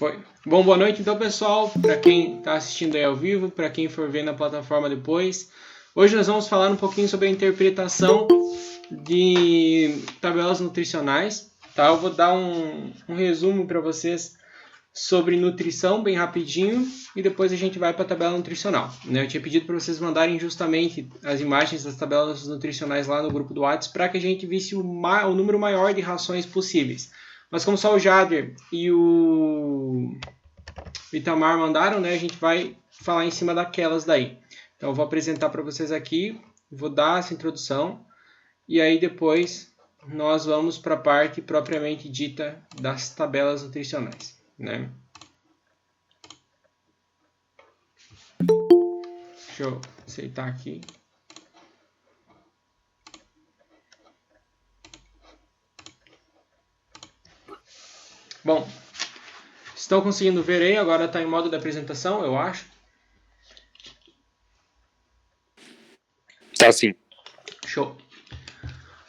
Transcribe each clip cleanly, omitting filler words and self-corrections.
Foi. Bom, boa noite então, pessoal, para quem está assistindo aí ao vivo, para quem for ver na plataforma depois. Hoje nós vamos falar um pouquinho sobre a interpretação de tabelas nutricionais, tá? Eu vou dar um resumo para vocês sobre nutrição bem rapidinho e depois a gente vai para a tabela nutricional, né? Eu tinha pedido para vocês mandarem justamente as imagens das tabelas nutricionais lá no grupo do WhatsApp para que a gente visse o número maior de rações possíveis. Mas como só o Jader e o Itamar mandaram, né, a gente vai falar em cima daquelas daí. Então eu vou apresentar para vocês aqui, vou dar essa introdução e aí depois nós vamos para a parte propriamente dita das tabelas nutricionais, né? Deixa eu aceitar aqui. Bom, estão conseguindo ver aí? Agora está em modo de apresentação, eu acho. Tá sim. Show.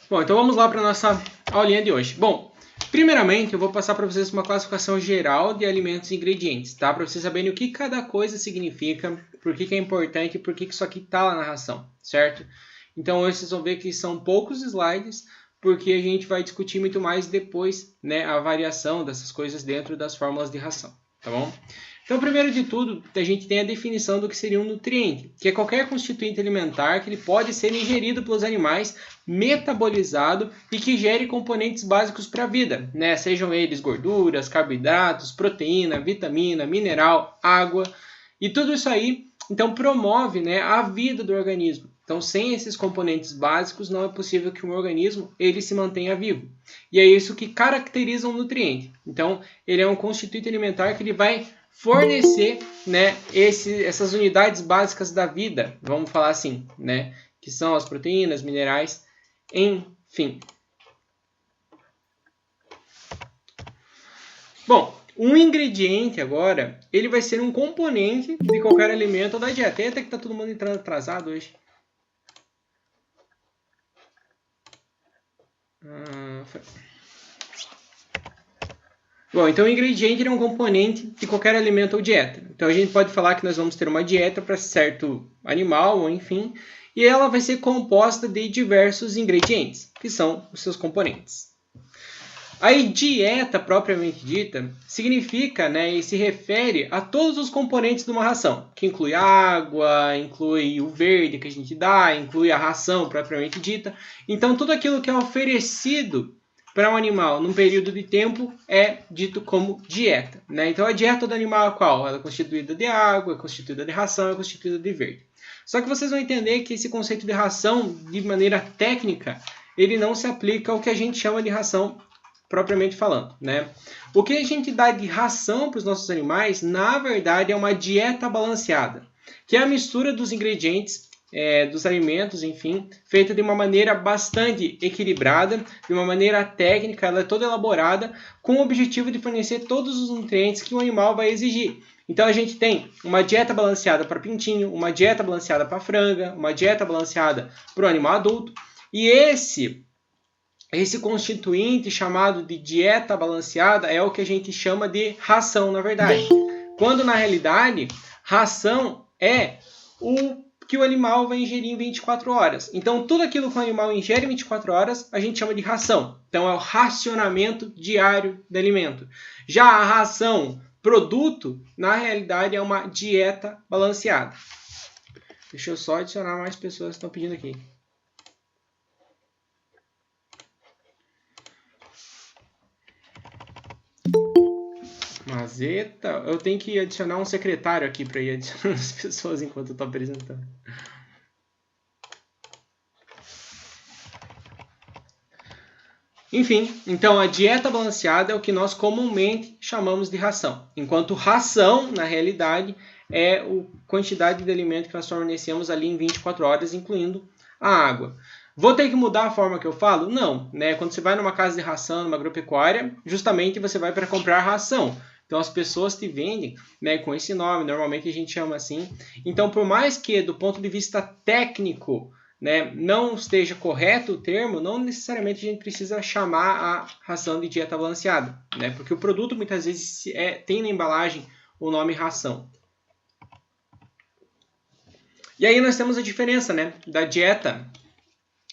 Bom, então vamos lá para a nossa aulinha de hoje. Bom, primeiramente eu vou passar para vocês uma classificação geral de alimentos e ingredientes, tá? Para vocês saberem o que cada coisa significa, por que é importante e por que isso aqui está lá na ração, certo? Então hoje vocês vão ver que são poucos slides, porque a gente vai discutir muito mais depois, né, a variação dessas coisas dentro das fórmulas de ração, tá bom? Então, primeiro de tudo, a gente tem a definição do que seria um nutriente, que é qualquer constituinte alimentar que ele pode ser ingerido pelos animais, metabolizado e que gere componentes básicos para a vida, né? Sejam eles gorduras, carboidratos, proteína, vitamina, mineral, água, e tudo isso aí, então, promove, né, a vida do organismo. Então, sem esses componentes básicos, não é possível que um organismo ele se mantenha vivo. E é isso que caracteriza um nutriente. Então, ele é um constituinte alimentar que ele vai fornecer, né, essas unidades básicas da vida, vamos falar assim, né, que são as proteínas, minerais, enfim. Bom, um ingrediente agora, ele vai ser um componente de qualquer alimento ou da dieta. Eita que tá todo mundo entrando atrasado hoje. Bom, então o ingrediente é um componente de qualquer alimento ou dieta. Então a gente pode falar que nós vamos ter uma dieta para certo animal, ou enfim, e ela vai ser composta de diversos ingredientes, que são os seus componentes. Aí dieta propriamente dita significa, né, e se refere a todos os componentes de uma ração, que inclui água, inclui o verde que a gente dá, inclui a ração propriamente dita. Então tudo aquilo que é oferecido para um animal num período de tempo é dito como dieta, né? Então a dieta do animal é qual? Ela é constituída de água, é constituída de ração, é constituída de verde. Só que vocês vão entender que esse conceito de ração, de maneira técnica, ele não se aplica ao que a gente chama de ração propriamente falando, né? O que a gente dá de ração para os nossos animais, na verdade, é uma dieta balanceada, que é a mistura dos ingredientes dos alimentos, enfim, feita de uma maneira bastante equilibrada, de uma maneira técnica, ela é toda elaborada, com o objetivo de fornecer todos os nutrientes que o animal vai exigir. Então a gente tem uma dieta balanceada para pintinho, uma dieta balanceada para franga, uma dieta balanceada para o animal adulto, e esse constituinte chamado de dieta balanceada é o que a gente chama de ração, na verdade. Quando, na realidade, ração é o que o animal vai ingerir em 24 horas. Então, tudo aquilo que o animal ingere em 24 horas, a gente chama de ração. Então, é o racionamento diário de alimento. Já a ração produto, na realidade, é uma dieta balanceada. Deixa eu só adicionar mais pessoas que estão pedindo aqui. Mazeta, eu tenho que adicionar um secretário aqui para ir adicionando as pessoas enquanto eu estou apresentando. Enfim, então a dieta balanceada é o que nós comumente chamamos de ração. Enquanto ração, na realidade, é a quantidade de alimento que nós fornecemos ali em 24 horas, incluindo a água. Vou ter que mudar a forma que eu falo? Não, né? Quando você vai numa casa de ração, numa agropecuária, justamente você vai para comprar ração. Então as pessoas te vendem, né, com esse nome, normalmente a gente chama assim. Então, por mais que do ponto de vista técnico, né, não esteja correto o termo, não necessariamente a gente precisa chamar a ração de dieta balanceada, né, porque o produto muitas vezes tem na embalagem o nome ração. E aí nós temos a diferença, né, da dieta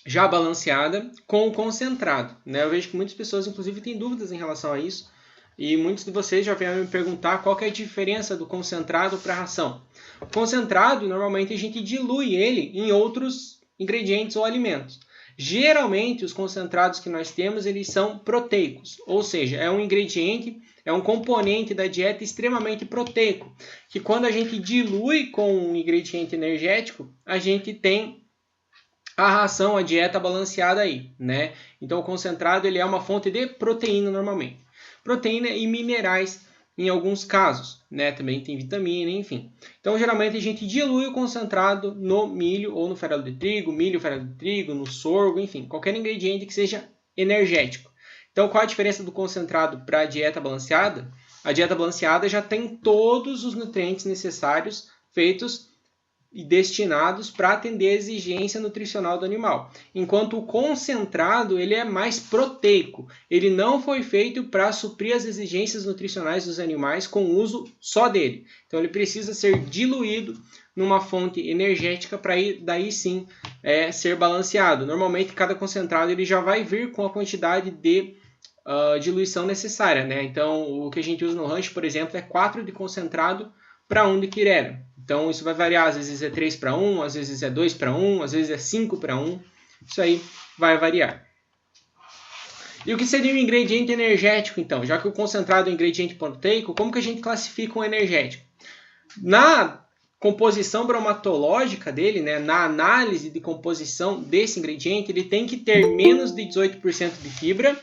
já balanceada com o concentrado, né? Eu vejo que muitas pessoas, inclusive, têm dúvidas em relação a isso. E muitos de vocês já vieram me perguntar qual que é a diferença do concentrado para a ração. O concentrado, normalmente, a gente dilui ele em outros ingredientes ou alimentos. Geralmente, os concentrados que nós temos, eles são proteicos. Ou seja, é um ingrediente, é um componente da dieta extremamente proteico. Que quando a gente dilui com um ingrediente energético, a gente tem a ração, a dieta balanceada aí, né? Então o concentrado ele é uma fonte de proteína normalmente. Proteína e minerais em alguns casos, né? Também tem vitamina, enfim. Então geralmente a gente dilui o concentrado no milho ou no farelo de trigo, milho, farelo de trigo, no sorgo, enfim, qualquer ingrediente que seja energético. Então qual a diferença do concentrado para a dieta balanceada? A dieta balanceada já tem todos os nutrientes necessários feitos e destinados para atender a exigência nutricional do animal. Enquanto o concentrado ele é mais proteico. Ele não foi feito para suprir as exigências nutricionais dos animais com o uso só dele. Então ele precisa ser diluído numa fonte energética para daí sim ser balanceado. Normalmente cada concentrado ele já vai vir com a quantidade de diluição necessária, né? Então o que a gente usa no rancho, por exemplo, é 4 de concentrado para 1 de quirera. Então, isso vai variar, às vezes é 3 para 1, às vezes é 2 para 1, às vezes é 5 para 1. Isso aí vai variar. E o que seria um ingrediente energético, então? Já que o concentrado é um ingrediente proteico, como que a gente classifica um energético? Na composição bromatológica dele, né, na análise de composição desse ingrediente, ele tem que ter menos de 18% de fibra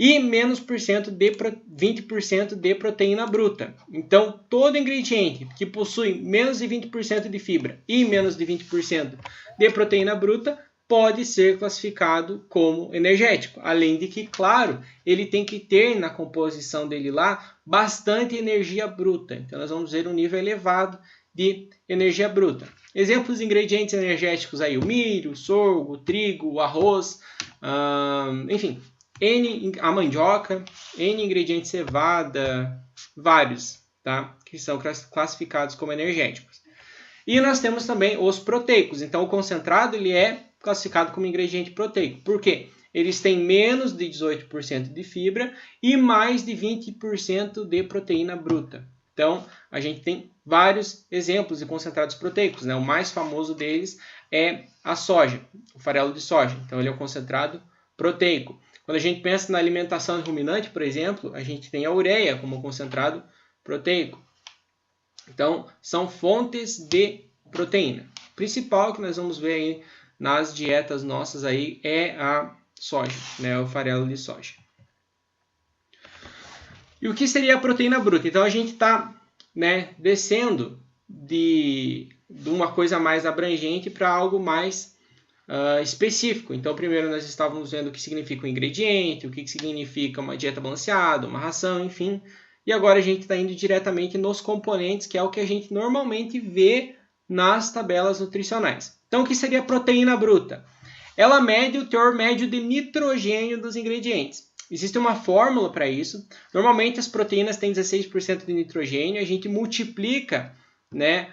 e menos 20% de proteína bruta. Então, todo ingrediente que possui menos de 20% de fibra e menos de 20% de proteína bruta pode ser classificado como energético. Além de que, claro, ele tem que ter na composição dele lá bastante energia bruta. Então, nós vamos ver um nível elevado de energia bruta. Exemplos de ingredientes energéticos aí, o milho, o sorgo, o trigo, o arroz, enfim, a mandioca, N ingredientes cevada, vários, tá? Que são classificados como energéticos. E nós temos também os proteicos. Então, o concentrado ele é classificado como ingrediente proteico. Por quê? Eles têm menos de 18% de fibra e mais de 20% de proteína bruta. Então, a gente tem vários exemplos de concentrados proteicos, né? O mais famoso deles é a soja, o farelo de soja. Então, ele é o concentrado proteico. Quando a gente pensa na alimentação ruminante, por exemplo, a gente tem a ureia como concentrado proteico. Então, são fontes de proteína. O principal que nós vamos ver aí nas dietas nossas aí é a soja, né, o farelo de soja. E o que seria a proteína bruta? Então, a gente está, né, descendo de uma coisa mais abrangente para algo mais específico. Então, primeiro nós estávamos vendo o que significa um ingrediente, o que significa uma dieta balanceada, uma ração, enfim. E agora a gente está indo diretamente nos componentes, que é o que a gente normalmente vê nas tabelas nutricionais. Então, o que seria a proteína bruta? Ela mede o teor médio de nitrogênio dos ingredientes. Existe uma fórmula para isso. Normalmente as proteínas têm 16% de nitrogênio. A gente multiplica, né,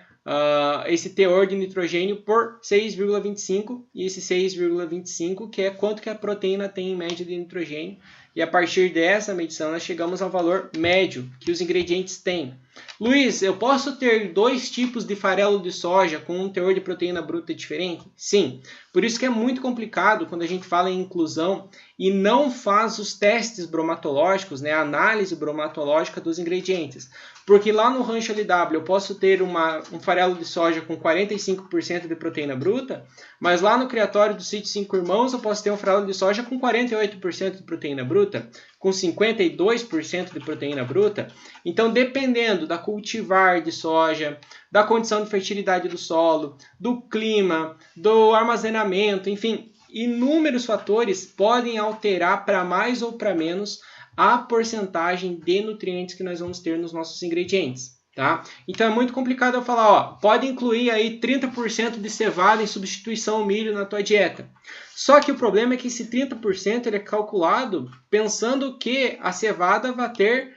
esse teor de nitrogênio por 6,25 e esse 6,25 que é quanto que a proteína tem em média de nitrogênio. E a partir dessa medição nós chegamos ao valor médio que os ingredientes têm. Luiz, eu posso ter 2 tipos de farelo de soja com um teor de proteína bruta diferente? Sim. Por isso que é muito complicado quando a gente fala em inclusão e não faz os testes bromatológicos, né, a análise bromatológica dos ingredientes. Porque lá no rancho LW eu posso ter um farelo de soja com 45% de proteína bruta, mas lá no criatório do sítio 5 Irmãos eu posso ter um farelo de soja com 48% de proteína bruta, com 52% de proteína bruta. Então, dependendo da cultivar de soja, da condição de fertilidade do solo, do clima, do armazenamento, enfim, inúmeros fatores podem alterar para mais ou para menos a porcentagem de nutrientes que nós vamos ter nos nossos ingredientes. Tá? Então é muito complicado eu falar, ó, pode incluir aí 30% de cevada em substituição ao milho na tua dieta. Só que o problema é que esse 30% ele é calculado pensando que a cevada vai ter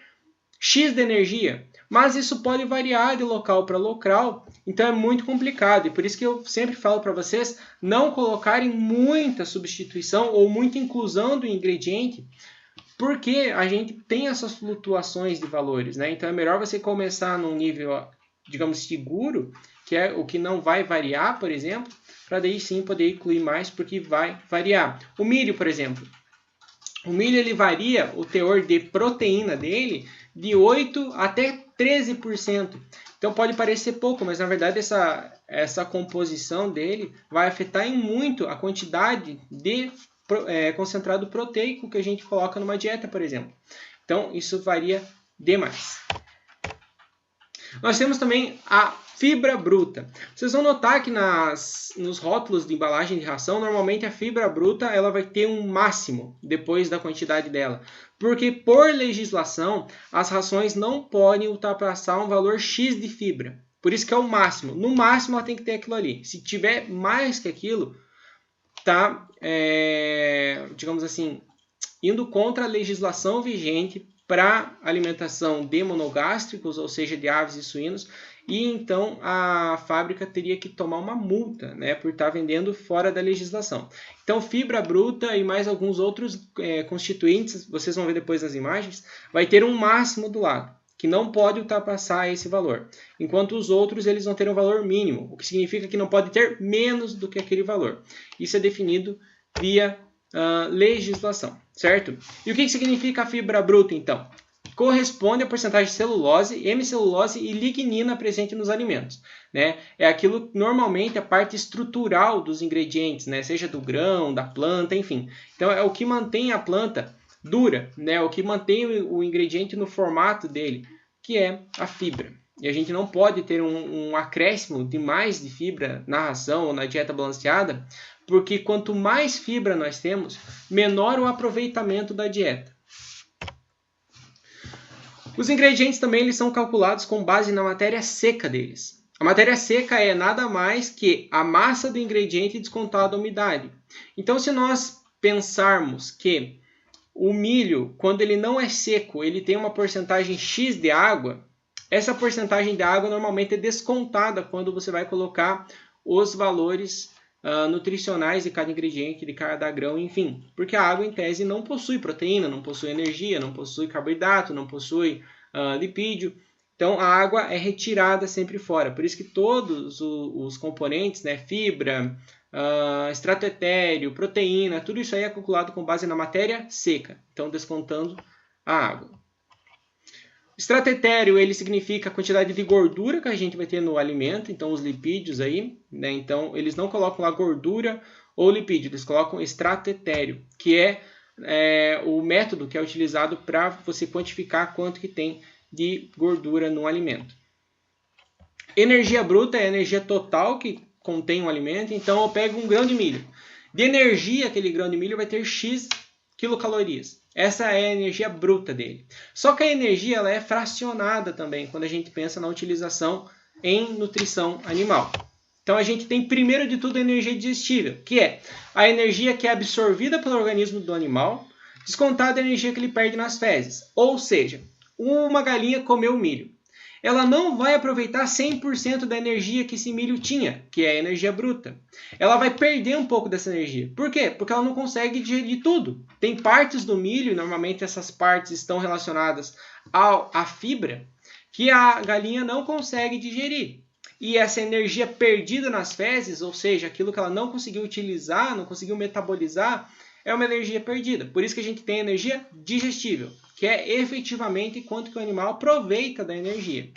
X de energia. Mas isso pode variar de local para local, então é muito complicado. E por isso que eu sempre falo para vocês não colocarem muita substituição ou muita inclusão do ingrediente, porque a gente tem essas flutuações de valores, né? Então é melhor você começar num nível, digamos, seguro, que é o que não vai variar, por exemplo, para daí sim poder incluir mais, porque vai variar. O milho, por exemplo. O milho ele varia o teor de proteína dele de 8 até 13%. Então pode parecer pouco, mas na verdade essa composição dele vai afetar em muito a quantidade de concentrado proteico que a gente coloca numa dieta, por exemplo. Então, isso varia demais. Nós temos também a fibra bruta. Vocês vão notar que nos rótulos de embalagem de ração, normalmente a fibra bruta ela vai ter um máximo depois da quantidade dela. Porque, por legislação, as rações não podem ultrapassar um valor X de fibra. Por isso que é o máximo. No máximo, ela tem que ter aquilo ali. Se tiver mais que aquilo, tá, digamos assim, indo contra a legislação vigente para alimentação de monogástricos, ou seja, de aves e suínos, e então a fábrica teria que tomar uma multa, né, por estar vendendo fora da legislação. Então, fibra bruta e mais alguns outros constituintes, vocês vão ver depois nas imagens, vai ter um máximo do lado, que não pode ultrapassar esse valor, enquanto os outros eles vão ter um valor mínimo, o que significa que não pode ter menos do que aquele valor. Isso é definido via legislação, certo? E o que significa a fibra bruta, então? Corresponde à porcentagem de celulose, hemicelulose e lignina presente nos alimentos, né? É aquilo normalmente a parte estrutural dos ingredientes, né? Seja do grão, da planta, enfim. Então é o que mantém a planta dura, né? O que mantém o ingrediente no formato dele, que é a fibra. E a gente não pode ter um acréscimo de mais de fibra na ração ou na dieta balanceada, porque quanto mais fibra nós temos, menor o aproveitamento da dieta. Os ingredientes também eles são calculados com base na matéria seca deles. A matéria seca é nada mais que a massa do ingrediente descontada a umidade. Então, se nós pensarmos que o milho, quando ele não é seco, ele tem uma porcentagem X de água, essa porcentagem de água normalmente é descontada quando você vai colocar os valores nutricionais de cada ingrediente, de cada grão, enfim. Porque a água, em tese, não possui proteína, não possui energia, não possui carboidrato, não possui lipídio. Então, a água é retirada sempre fora. Por isso que todos os componentes, né, fibra, extrato etéreo, proteína, tudo isso aí é calculado com base na matéria seca. Então, descontando a água. Extrato etéreo, ele significa a quantidade de gordura que a gente vai ter no alimento, então os lipídios aí, né? Então eles não colocam lá gordura ou lipídio, eles colocam extrato etéreo, que é o método que é utilizado para você quantificar quanto que tem de gordura no alimento. Energia bruta é a energia total que contém o alimento, então eu pego um grão de milho. De energia, aquele grão de milho vai ter X quilocalorias. Essa é a energia bruta dele. Só que a energia ela é fracionada também, quando a gente pensa na utilização em nutrição animal. Então a gente tem, primeiro de tudo, a energia digestível, que é a energia que é absorvida pelo organismo do animal, descontada a energia que ele perde nas fezes. Ou seja, uma galinha comeu milho. Ela não vai aproveitar 100% da energia que esse milho tinha, que é a energia bruta. Ela vai perder um pouco dessa energia. Por quê? Porque ela não consegue digerir tudo. Tem partes do milho, normalmente essas partes estão relacionadas à fibra, que a galinha não consegue digerir. E essa energia perdida nas fezes, ou seja, aquilo que ela não conseguiu utilizar, não conseguiu metabolizar, é uma energia perdida. Por isso que a gente tem energia digestível, que é efetivamente quanto que o animal aproveita da energia.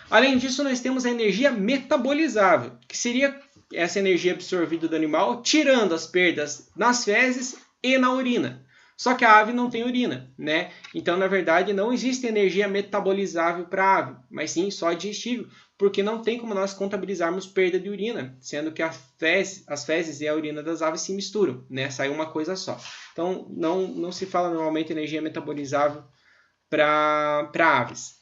Além disso, nós temos a energia metabolizável, que seria essa energia absorvida do animal, tirando as perdas nas fezes e na urina. Só que a ave não tem urina, né? Então, na verdade, não existe energia metabolizável para a ave, mas sim só digestível, porque não tem como nós contabilizarmos perda de urina, sendo que as fezes e a urina das aves se misturam, né? Sai uma coisa só. Então, não se fala normalmente energia metabolizável para aves.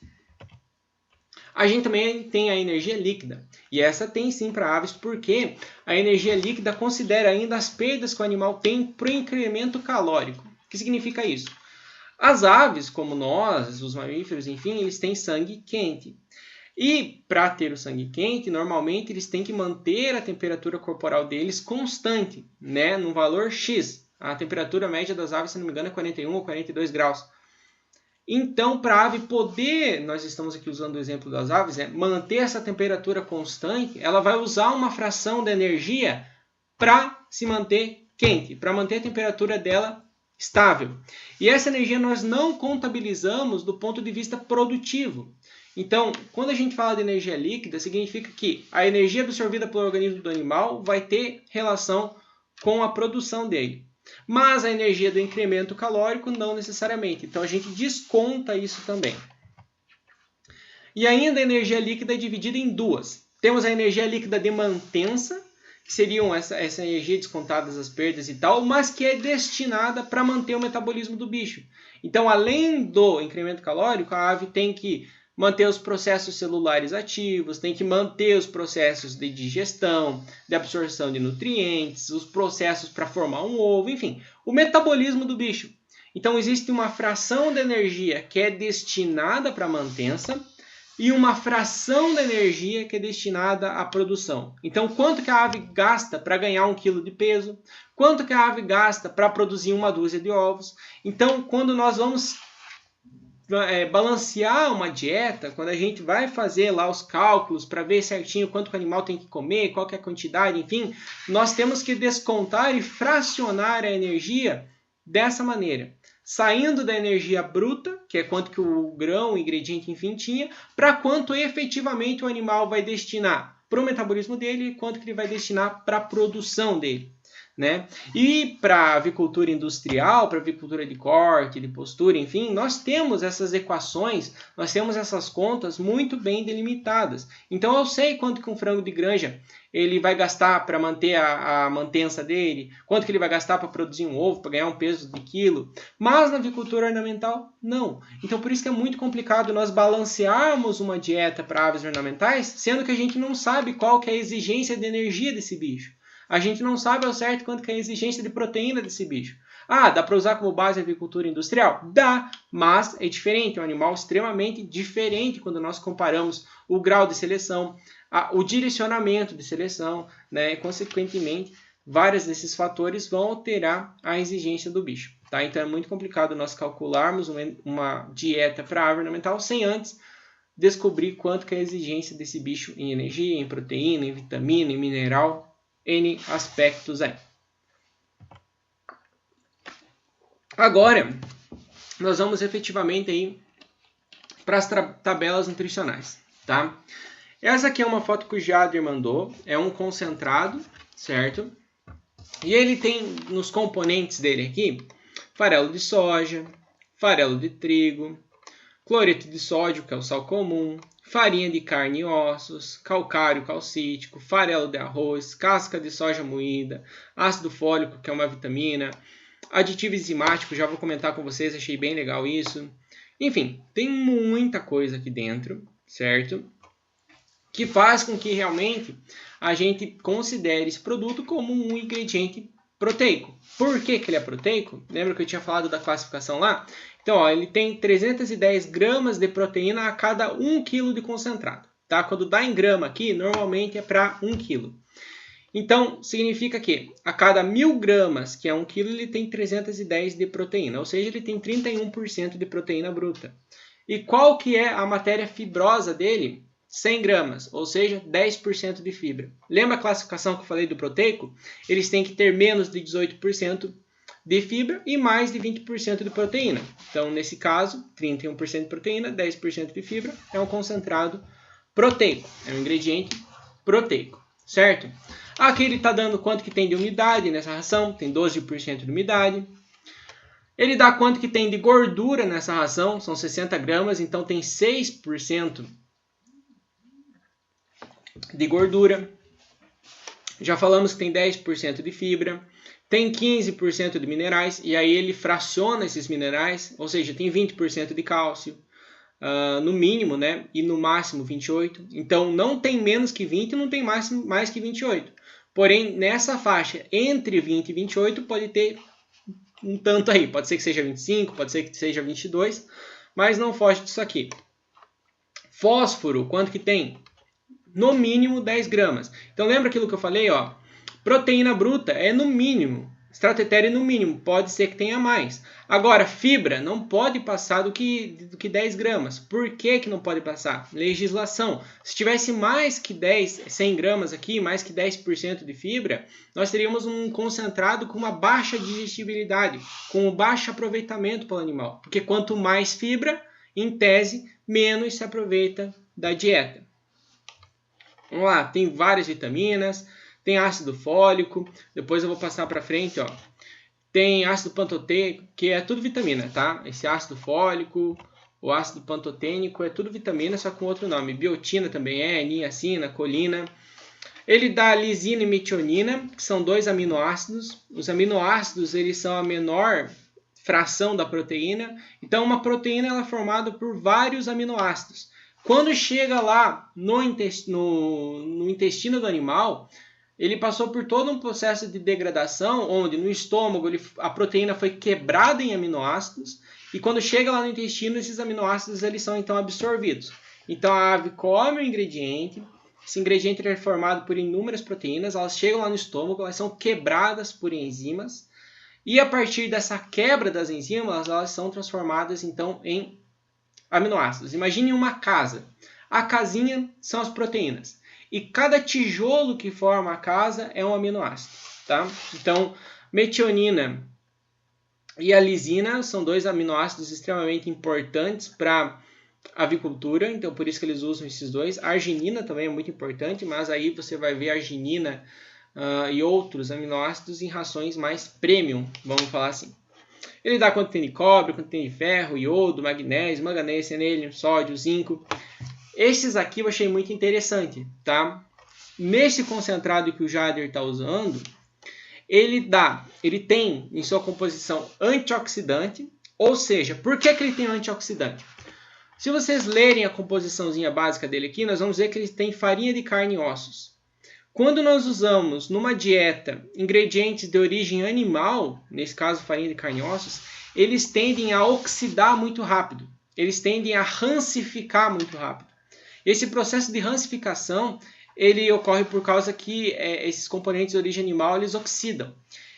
A gente também tem a energia líquida. E essa tem sim para aves, porque a energia líquida considera ainda as perdas que o animal tem para o incremento calórico. O que significa isso? As aves, como nós, os mamíferos, enfim, eles têm sangue quente. E para ter o sangue quente, normalmente eles têm que manter a temperatura corporal deles constante, né, num valor X. A temperatura média das aves, se não me engano, é 41 ou 42 graus. Então, para a ave poder, nós estamos aqui usando o exemplo das aves, manter essa temperatura constante, ela vai usar uma fração da energia para se manter quente, para manter a temperatura dela estável. E essa energia nós não contabilizamos do ponto de vista produtivo. Então, quando a gente fala de energia líquida, significa que a energia absorvida pelo organismo do animal vai ter relação com a produção dele. Mas a energia do incremento calórico não necessariamente. Então a gente desconta isso também. E ainda a energia líquida é dividida em duas. Temos a energia líquida de mantença, que seriam essa energia descontada as perdas e tal, mas que é destinada para manter o metabolismo do bicho. Então, além do incremento calórico, a ave tem que manter os processos celulares ativos, tem que manter os processos de digestão, de absorção de nutrientes, os processos para formar um ovo, enfim, o metabolismo do bicho. Então, existe uma fração da energia que é destinada para a mantença e uma fração da energia que é destinada à produção. Então, quanto que a ave gasta para ganhar 1 kg de peso? Quanto que a ave gasta para produzir 1 dúzia de ovos? Então, quando nós vamos balancear uma dieta, quando a gente vai fazer lá os cálculos para ver certinho quanto que o animal tem que comer, qual que é a quantidade, enfim, nós temos que descontar e fracionar a energia dessa maneira, saindo da energia bruta, que é quanto que o grão, o ingrediente, enfim, tinha, para quanto efetivamente o animal vai destinar para o metabolismo dele e quanto que ele vai destinar para a produção dele. Né? E para a avicultura industrial, para a avicultura de corte, de postura, enfim, nós temos essas equações, nós temos essas contas muito bem delimitadas. Então eu sei quanto que um frango de granja ele vai gastar para manter a mantença dele, quanto que ele vai gastar para produzir um ovo, para ganhar um peso de quilo, mas na avicultura ornamental, não. Então por isso que é muito complicado nós balancearmos uma dieta para aves ornamentais, sendo que a gente não sabe qual que é a exigência de energia desse bicho. A gente não sabe ao certo quanto que é a exigência de proteína desse bicho. Ah, dá para usar como base a avicultura industrial? Dá, mas é diferente, é um animal extremamente diferente quando nós comparamos o grau de seleção, o direcionamento de seleção, né? E, consequentemente, vários desses fatores vão alterar a exigência do bicho. Tá? Então é muito complicado nós calcularmos uma dieta para ave ornamental sem antes descobrir quanto que é a exigência desse bicho em energia, em proteína, em vitamina, em mineral, N aspectos aí. Agora, nós vamos efetivamente aí para as tabelas nutricionais, tá? Essa aqui é uma foto que o Jader mandou, é um concentrado, certo? E ele tem nos componentes dele aqui, farelo de soja, farelo de trigo, cloreto de sódio, que é o sal comum, farinha de carne e ossos, calcário calcítico, farelo de arroz, casca de soja moída, ácido fólico, que é uma vitamina, aditivo enzimático, já vou comentar com vocês, achei bem legal isso. Enfim, tem muita coisa aqui dentro, certo? Que faz com que realmente a gente considere esse produto como um ingrediente proteico. Por que ele é proteico? Lembra que eu tinha falado da classificação lá? Então, ó, ele tem 310 gramas de proteína a cada 1 kg de concentrado. Tá? Quando dá em grama aqui, normalmente é para 1 kg. Então, significa que a cada 1.000 gramas, que é 1 kg, ele tem 310 de proteína. Ou seja, ele tem 31% de proteína bruta. E qual que é a matéria fibrosa dele? 100 gramas, ou seja, 10% de fibra. Lembra a classificação que eu falei do proteico? Eles têm que ter menos de 18% de fibra e mais de 20% de proteína. Então, nesse caso, 31% de proteína, 10% de fibra, é um concentrado proteico, é um ingrediente proteico, certo? Aqui ele está dando quanto que tem de umidade nessa ração, tem 12% de umidade. Ele dá quanto que tem de gordura nessa ração, são 60 gramas, então tem 6% de gordura. Já falamos que tem 10% de fibra, tem 15% de minerais, e aí ele fraciona esses minerais, ou seja, tem 20% de cálcio, no mínimo, né? E no máximo 28. Então, não tem menos que 20 e não tem mais que 28. Porém, nessa faixa entre 20 e 28 pode ter um tanto aí. Pode ser que seja 25, pode ser que seja 22, mas não foge disso aqui. Fósforo, quanto que tem? No mínimo 10 gramas. Então, lembra aquilo que eu falei? Ó? Proteína bruta é no mínimo. Extrato etéreo no mínimo. Pode ser que tenha mais. Agora, fibra não pode passar do que 10 gramas. Por que não pode passar? Legislação. Se tivesse mais que 100 gramas aqui, mais que 10% de fibra, nós teríamos um concentrado com uma baixa digestibilidade, com um baixo aproveitamento para o animal. Porque quanto mais fibra, em tese, menos se aproveita da dieta. Vamos lá, tem várias vitaminas, tem ácido fólico, depois eu vou passar para frente, ó. Tem ácido pantotênico, que é tudo vitamina, tá? Esse ácido fólico, o ácido pantotênico é tudo vitamina, só com outro nome. Biotina também é, niacina, colina. Ele dá lisina e metionina, que são 2 aminoácidos. Os aminoácidos, eles são a menor fração da proteína. Então, uma proteína ela é formada por vários aminoácidos. Quando chega lá no intestino do animal, ele passou por todo um processo de degradação, onde no estômago a proteína foi quebrada em aminoácidos, e quando chega lá no intestino, esses aminoácidos eles são então absorvidos. Então a ave come o ingrediente, esse ingrediente é formado por inúmeras proteínas, elas chegam lá no estômago, elas são quebradas por enzimas, e a partir dessa quebra das enzimas, elas são transformadas então em aminoácidos. Imagine uma casa. A casinha são as proteínas. E cada tijolo que forma a casa é um aminoácido. Tá? Então, metionina e a lisina são 2 aminoácidos extremamente importantes para a avicultura. Então, por isso que eles usam esses 2. A arginina também é muito importante, mas aí você vai ver a arginina e outros aminoácidos em rações mais premium, vamos falar assim. Ele dá quanto tem de cobre, quanto tem de ferro, iodo, magnésio, manganês, selênio, sódio, zinco. Esses aqui eu achei muito interessante, tá? Nesse concentrado que o Jader está usando, ele tem em sua composição antioxidante, ou seja, por que ele tem antioxidante? Se vocês lerem a composiçãozinha básica dele aqui, nós vamos ver que ele tem farinha de carne e ossos. Quando nós usamos numa dieta ingredientes de origem animal, nesse caso farinha de carne e ossos, eles tendem a oxidar muito rápido. Eles tendem a rancificar muito rápido. Esse processo de rancificação ele ocorre por causa que esses componentes de origem animal eles oxidam.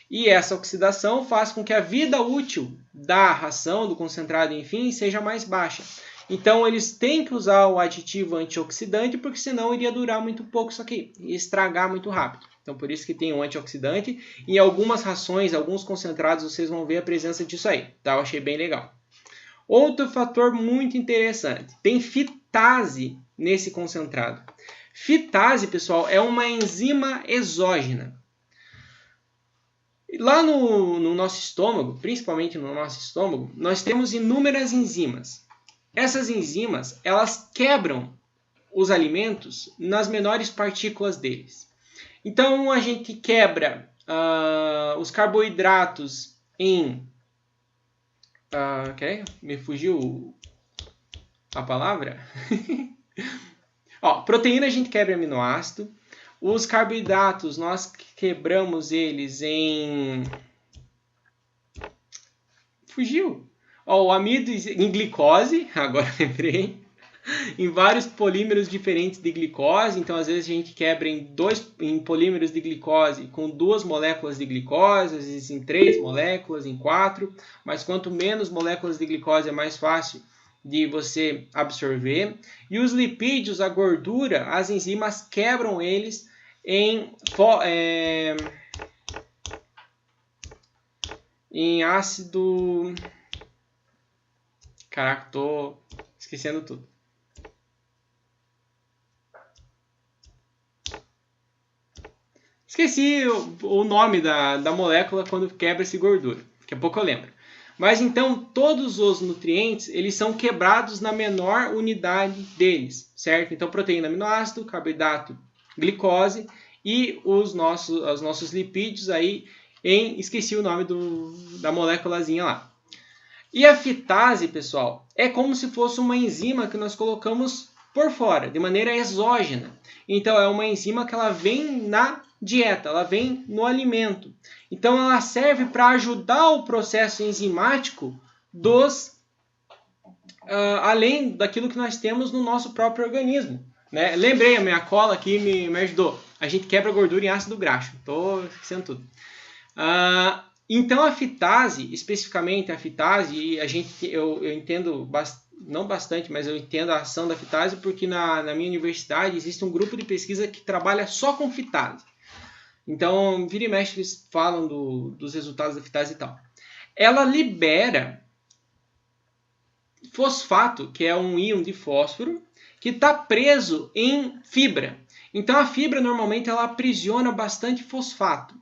E essa oxidação faz com que a vida útil da ração, do concentrado, enfim, seja mais baixa. Então, eles têm que usar o aditivo antioxidante, porque senão iria durar muito pouco isso aqui, e estragar muito rápido. Então, por isso que tem um antioxidante. Em algumas rações, alguns concentrados, vocês vão ver a presença disso aí. Tá? Eu achei bem legal. Outro fator muito interessante, tem fitase nesse concentrado. Fitase, pessoal, é uma enzima exógena. Lá no nosso estômago, principalmente no nosso estômago, nós temos inúmeras enzimas. Essas enzimas, elas quebram os alimentos nas menores partículas deles. Então, a gente quebra os carboidratos em... me fugiu a palavra? Proteína a gente quebra em aminoácido. Os carboidratos, nós quebramos eles em... Fugiu! O amido em glicose, agora lembrei, em vários polímeros diferentes de glicose. Então, às vezes, a gente quebra em polímeros de glicose com 2 moléculas de glicose, às vezes em 3 moléculas, em 4. Mas quanto menos moléculas de glicose, é mais fácil de você absorver. E os lipídios, a gordura, as enzimas quebram eles em ácido... Caraca, tô esquecendo tudo. Esqueci o nome da molécula quando quebra essa gordura. Daqui a pouco eu lembro. Mas então, todos os nutrientes, eles são quebrados na menor unidade deles, certo? Então, proteína, aminoácido, carboidrato, glicose e os nossos lipídios aí esqueci o nome da moléculazinha lá. E a fitase, pessoal, é como se fosse uma enzima que nós colocamos por fora, de maneira exógena. Então, é uma enzima que ela vem na dieta, ela vem no alimento. Então, ela serve para ajudar o processo enzimático além daquilo que nós temos no nosso próprio organismo. Né? Lembrei, a minha cola aqui me ajudou. A gente quebra gordura em ácido graxo. Estou esquecendo tudo. Então, a fitase, especificamente a fitase, eu entendo não bastante, mas eu entendo a ação da fitase porque na minha universidade existe um grupo de pesquisa que trabalha só com fitase. Então, vira e mexe, eles falam dos resultados da fitase e tal. Ela libera fosfato, que é um íon de fósforo, que está preso em fibra. Então, a fibra, normalmente, ela aprisiona bastante fosfato.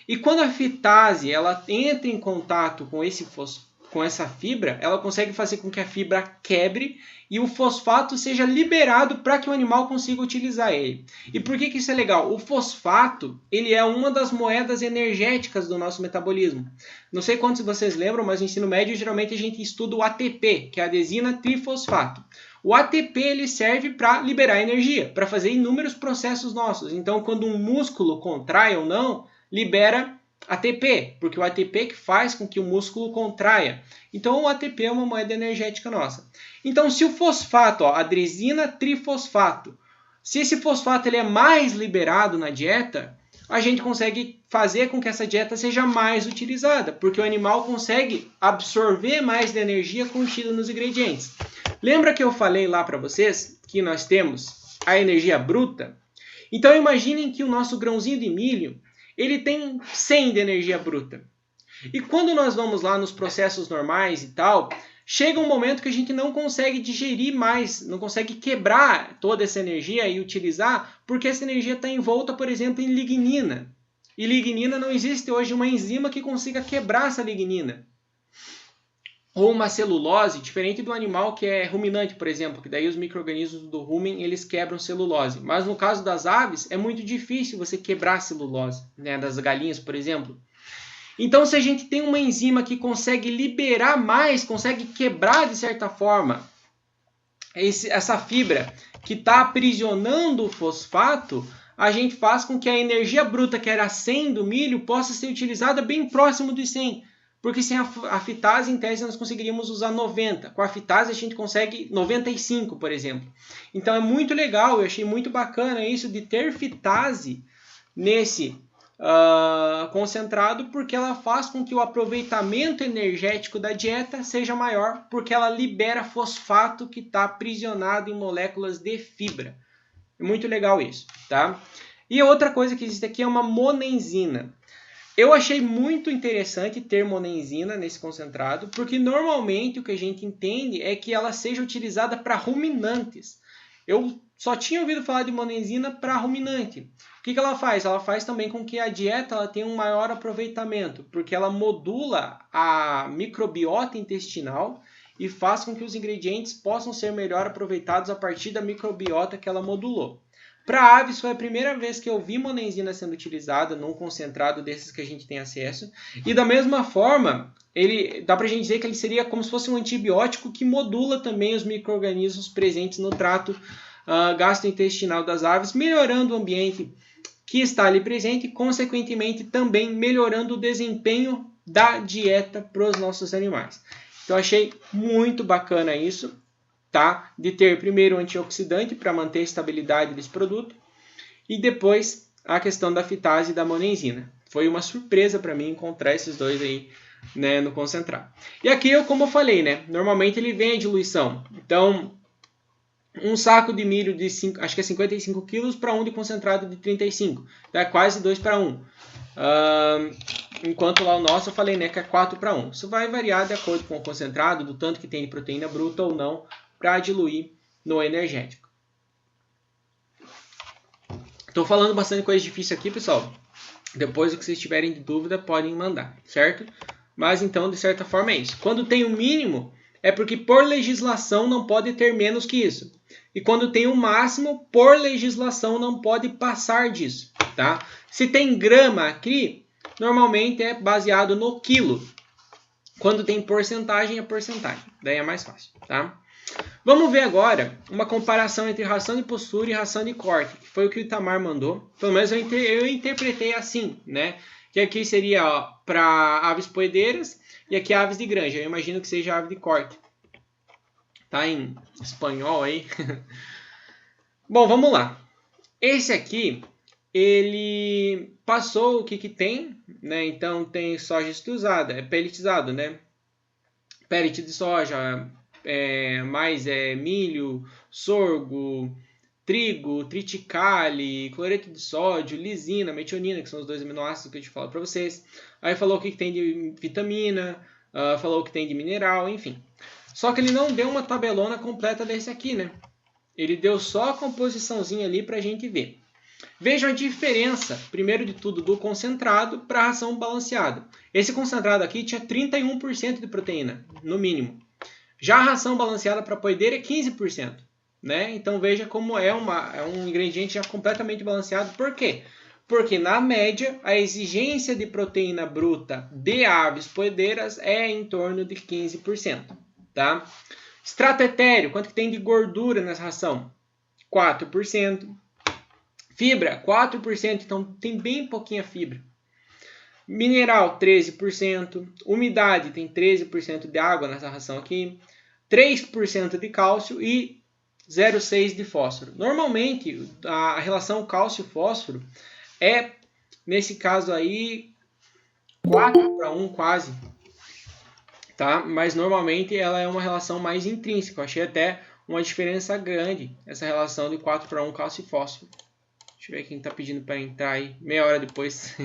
E quando a fitase ela entra em contato com essa fibra, ela consegue fazer com que a fibra quebre e o fosfato seja liberado para que o animal consiga utilizar ele. E por que isso é legal? O fosfato ele é uma das moedas energéticas do nosso metabolismo. Não sei quantos vocês lembram, mas no ensino médio geralmente a gente estuda o ATP, que é a adesina trifosfato. O ATP ele serve para liberar energia, para fazer inúmeros processos nossos. Então, quando um músculo contrai ou não, libera ATP, porque o ATP que faz com que o músculo contraia. Então, o ATP é uma moeda energética nossa. Então, se o fosfato, adesina trifosfato, se esse fosfato ele é mais liberado na dieta, a gente consegue fazer com que essa dieta seja mais utilizada, porque o animal consegue absorver mais da energia contida nos ingredientes. Lembra que eu falei lá para vocês que nós temos a energia bruta? Então, imaginem que o nosso grãozinho de milho ele tem 100 de energia bruta. E quando nós vamos lá nos processos normais e tal, chega um momento que a gente não consegue digerir mais, não consegue quebrar toda essa energia e utilizar, porque essa energia está envolta, por exemplo, em lignina. E lignina não existe hoje uma enzima que consiga quebrar essa lignina. Ou uma celulose, diferente do animal que é ruminante, por exemplo, que daí os micro-organismos do rumen, eles quebram celulose. Mas no caso das aves, é muito difícil você quebrar a celulose, né? Das galinhas, por exemplo. Então, se a gente tem uma enzima que consegue liberar mais, consegue quebrar de certa forma essa fibra que está aprisionando o fosfato, a gente faz com que a energia bruta, que era 100 do milho, possa ser utilizada bem próximo dos 100. Porque sem a fitase, em tese, nós conseguiríamos usar 90. Com a fitase, a gente consegue 95, por exemplo. Então, é muito legal, eu achei muito bacana isso de ter fitase nesse concentrado, porque ela faz com que o aproveitamento energético da dieta seja maior, porque ela libera fosfato que está aprisionado em moléculas de fibra. É muito legal isso, tá? E outra coisa que existe aqui é uma monenzina. Eu achei muito interessante ter monenzina nesse concentrado, porque normalmente o que a gente entende é que ela seja utilizada para ruminantes. Eu só tinha ouvido falar de monenzina para ruminante. O que ela faz? Ela faz também com que a dieta ela tenha um maior aproveitamento, porque ela modula a microbiota intestinal e faz com que os ingredientes possam ser melhor aproveitados a partir da microbiota que ela modulou. Para aves, foi a primeira vez que eu vi monenzina sendo utilizada num concentrado desses que a gente tem acesso. E da mesma forma, dá para a gente dizer que ele seria como se fosse um antibiótico que modula também os micro-organismos presentes no trato gastrointestinal das aves, melhorando o ambiente que está ali presente e, consequentemente, também melhorando o desempenho da dieta para os nossos animais. Então, achei muito bacana isso. Tá? De ter primeiro o antioxidante para manter a estabilidade desse produto e depois a questão da fitase e da monenzina. Foi uma surpresa para mim encontrar esses dois aí, né, no concentrado. E aqui, como eu falei, né, normalmente ele vem a diluição. Então, um saco de milho de 55 quilos para um de concentrado de 35. Então, é quase 2 para 1. Enquanto lá o nosso eu falei, né, que é 4 para 1. Isso vai variar de acordo com o concentrado, do tanto que tem de proteína bruta ou não, para diluir no energético. Estou falando bastante coisa difícil aqui, pessoal. Depois, o que vocês tiverem de dúvida, podem mandar, certo? Mas, então, de certa forma é isso. Quando tem o mínimo, é porque por legislação não pode ter menos que isso. E quando tem o máximo, por legislação não pode passar disso, tá? Se tem grama aqui, normalmente é baseado no quilo. Quando tem porcentagem, é porcentagem. Daí é mais fácil, tá? Vamos ver agora uma comparação entre ração de postura e ração de corte, que foi o que o Itamar mandou. Pelo menos eu interpretei assim, né? Que aqui seria para aves poedeiras e aqui aves de granja. Eu imagino que seja ave de corte. Tá em espanhol aí. Bom, vamos lá. Esse aqui, ele passou o que tem, né? Então tem soja extrusada, é pelletizado, né? Pellet de soja, mais milho, sorgo, trigo, triticale, cloreto de sódio, lisina, metionina, que são os 2 aminoácidos que a gente fala para vocês. Aí falou o que tem de vitamina, falou o que tem de mineral, enfim. Só que ele não deu uma tabelona completa desse aqui, né? Ele deu só a composiçãozinha ali para a gente ver. Vejam a diferença, primeiro de tudo, do concentrado para a ração balanceada. Esse concentrado aqui tinha 31% de proteína, no mínimo. Já a ração balanceada para poedeira é 15%. Né? Então veja como é um ingrediente já completamente balanceado. Por quê? Porque na média a exigência de proteína bruta de aves poedeiras é em torno de 15%. Tá? Extrato etéreo, quanto que tem de gordura nessa ração? 4%. Fibra, 4%, então tem bem pouquinha fibra. Mineral, 13%. Umidade, tem 13% de água nessa ração aqui. 3% de cálcio e 0,6% de fósforo. Normalmente, a relação cálcio-fósforo é, nesse caso aí, 4:1 quase. Tá? Mas normalmente ela é uma relação mais intrínseca. Eu achei até uma diferença grande essa relação de 4:1 cálcio e fósforo. Deixa eu ver quem está pedindo para entrar aí. Meia hora depois.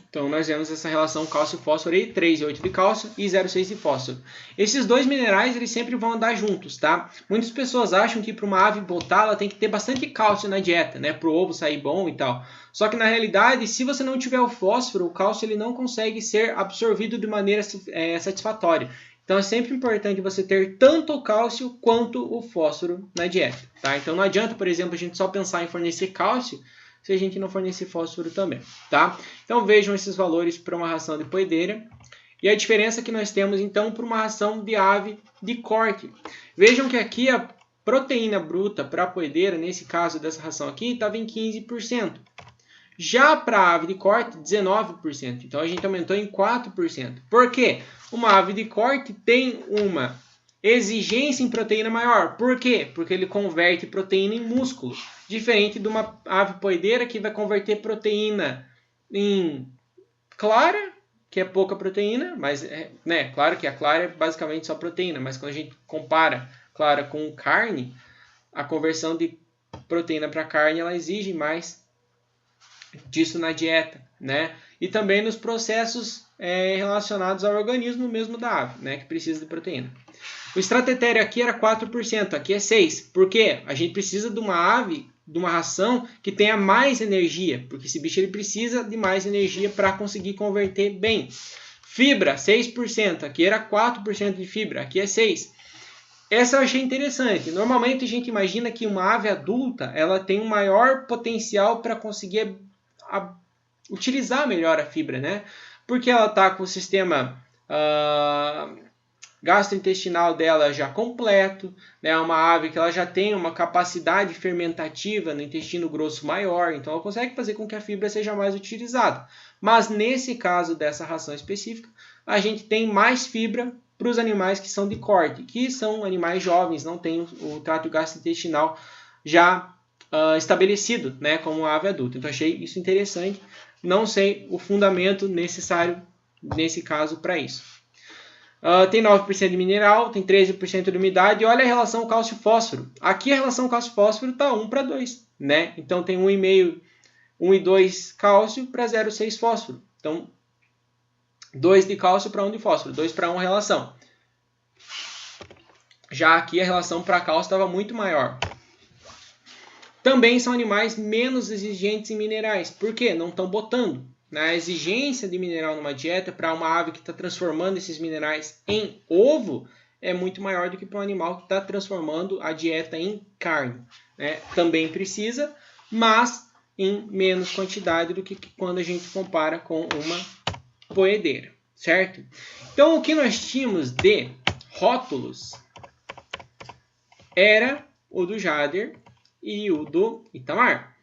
Então, nós vemos essa relação cálcio-fósforo aí, 3,8 de cálcio e 0,6 de fósforo. Esses dois minerais, eles sempre vão andar juntos, tá? Muitas pessoas acham que para uma ave botar, ela tem que ter bastante cálcio na dieta, né? Para o ovo sair bom e tal. Só que, na realidade, se você não tiver o fósforo, o cálcio ele não consegue ser absorvido de maneira satisfatória. Então, é sempre importante você ter tanto o cálcio quanto o fósforo na dieta, tá? Então, não adianta, por exemplo, a gente só pensar em fornecer cálcio se a gente não fornecer fósforo também, tá? Então vejam esses valores para uma ração de poedeira e a diferença que nós temos então para uma ração de ave de corte. Vejam que aqui a proteína bruta para a poedeira, nesse caso dessa ração aqui, estava em 15%. Já para a ave de corte, 19%. Então a gente aumentou em 4%. Por quê? Uma ave de corte tem uma exigência em proteína maior. Por quê? Porque ele converte proteína em músculo. Diferente de uma ave poedeira que vai converter proteína em clara, que é pouca proteína, mas né, claro que a clara é basicamente só proteína, mas quando a gente compara clara com carne, a conversão de proteína para carne ela exige mais disso na dieta, né? E também nos processos relacionados ao organismo mesmo da ave, né, que precisa de proteína. O extrato etéreo aqui era 4%, aqui é 6%. Por quê? A gente precisa de uma ave, de uma ração que tenha mais energia, porque esse bicho ele precisa de mais energia para conseguir converter bem. Fibra, 6%, aqui era 4% de fibra, aqui é 6%. Essa eu achei interessante. Normalmente a gente imagina que uma ave adulta ela tem um maior potencial para conseguir utilizar melhor a fibra, né? Porque ela está com o sistema gastrointestinal dela já completo, né? É uma ave que ela já tem uma capacidade fermentativa no intestino grosso maior, então ela consegue fazer com que a fibra seja mais utilizada. Mas nesse caso dessa ração específica, a gente tem mais fibra para os animais que são de corte, que são animais jovens, não têm o trato gastrointestinal já estabelecido, né, como a ave adulta. Então achei isso interessante. Não sei o fundamento necessário nesse caso para isso. Tem 9% de mineral, tem 13% de umidade. E olha a relação cálcio-fósforo. Aqui a relação cálcio-fósforo está 1:2, né? Então tem 1,5, 1,2 cálcio para 0,6 fósforo. Então 2 de cálcio para 1 de fósforo, 2:1 relação. Já aqui a relação para cálcio estava muito maior. Também são animais menos exigentes em minerais. Por quê? Não estão botando. A exigência de mineral numa dieta para uma ave que está transformando esses minerais em ovo é muito maior do que para um animal que está transformando a dieta em carne, né? Também precisa, mas em menos quantidade do que quando a gente compara com uma poedeira, certo? Então, o que nós tínhamos de rótulos era o do Jader e o do Itamar.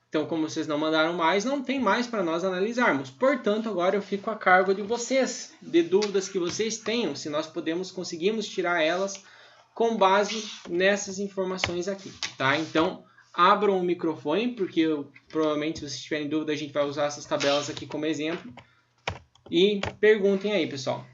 Então, como vocês não mandaram mais, não tem mais para nós analisarmos. Portanto, agora eu fico a cargo de vocês, de dúvidas que vocês tenham, se nós conseguimos tirar elas com base nessas informações aqui, tá? Então, abram o microfone, porque provavelmente, se vocês tiverem dúvida, a gente vai usar essas tabelas aqui como exemplo. E perguntem aí, pessoal.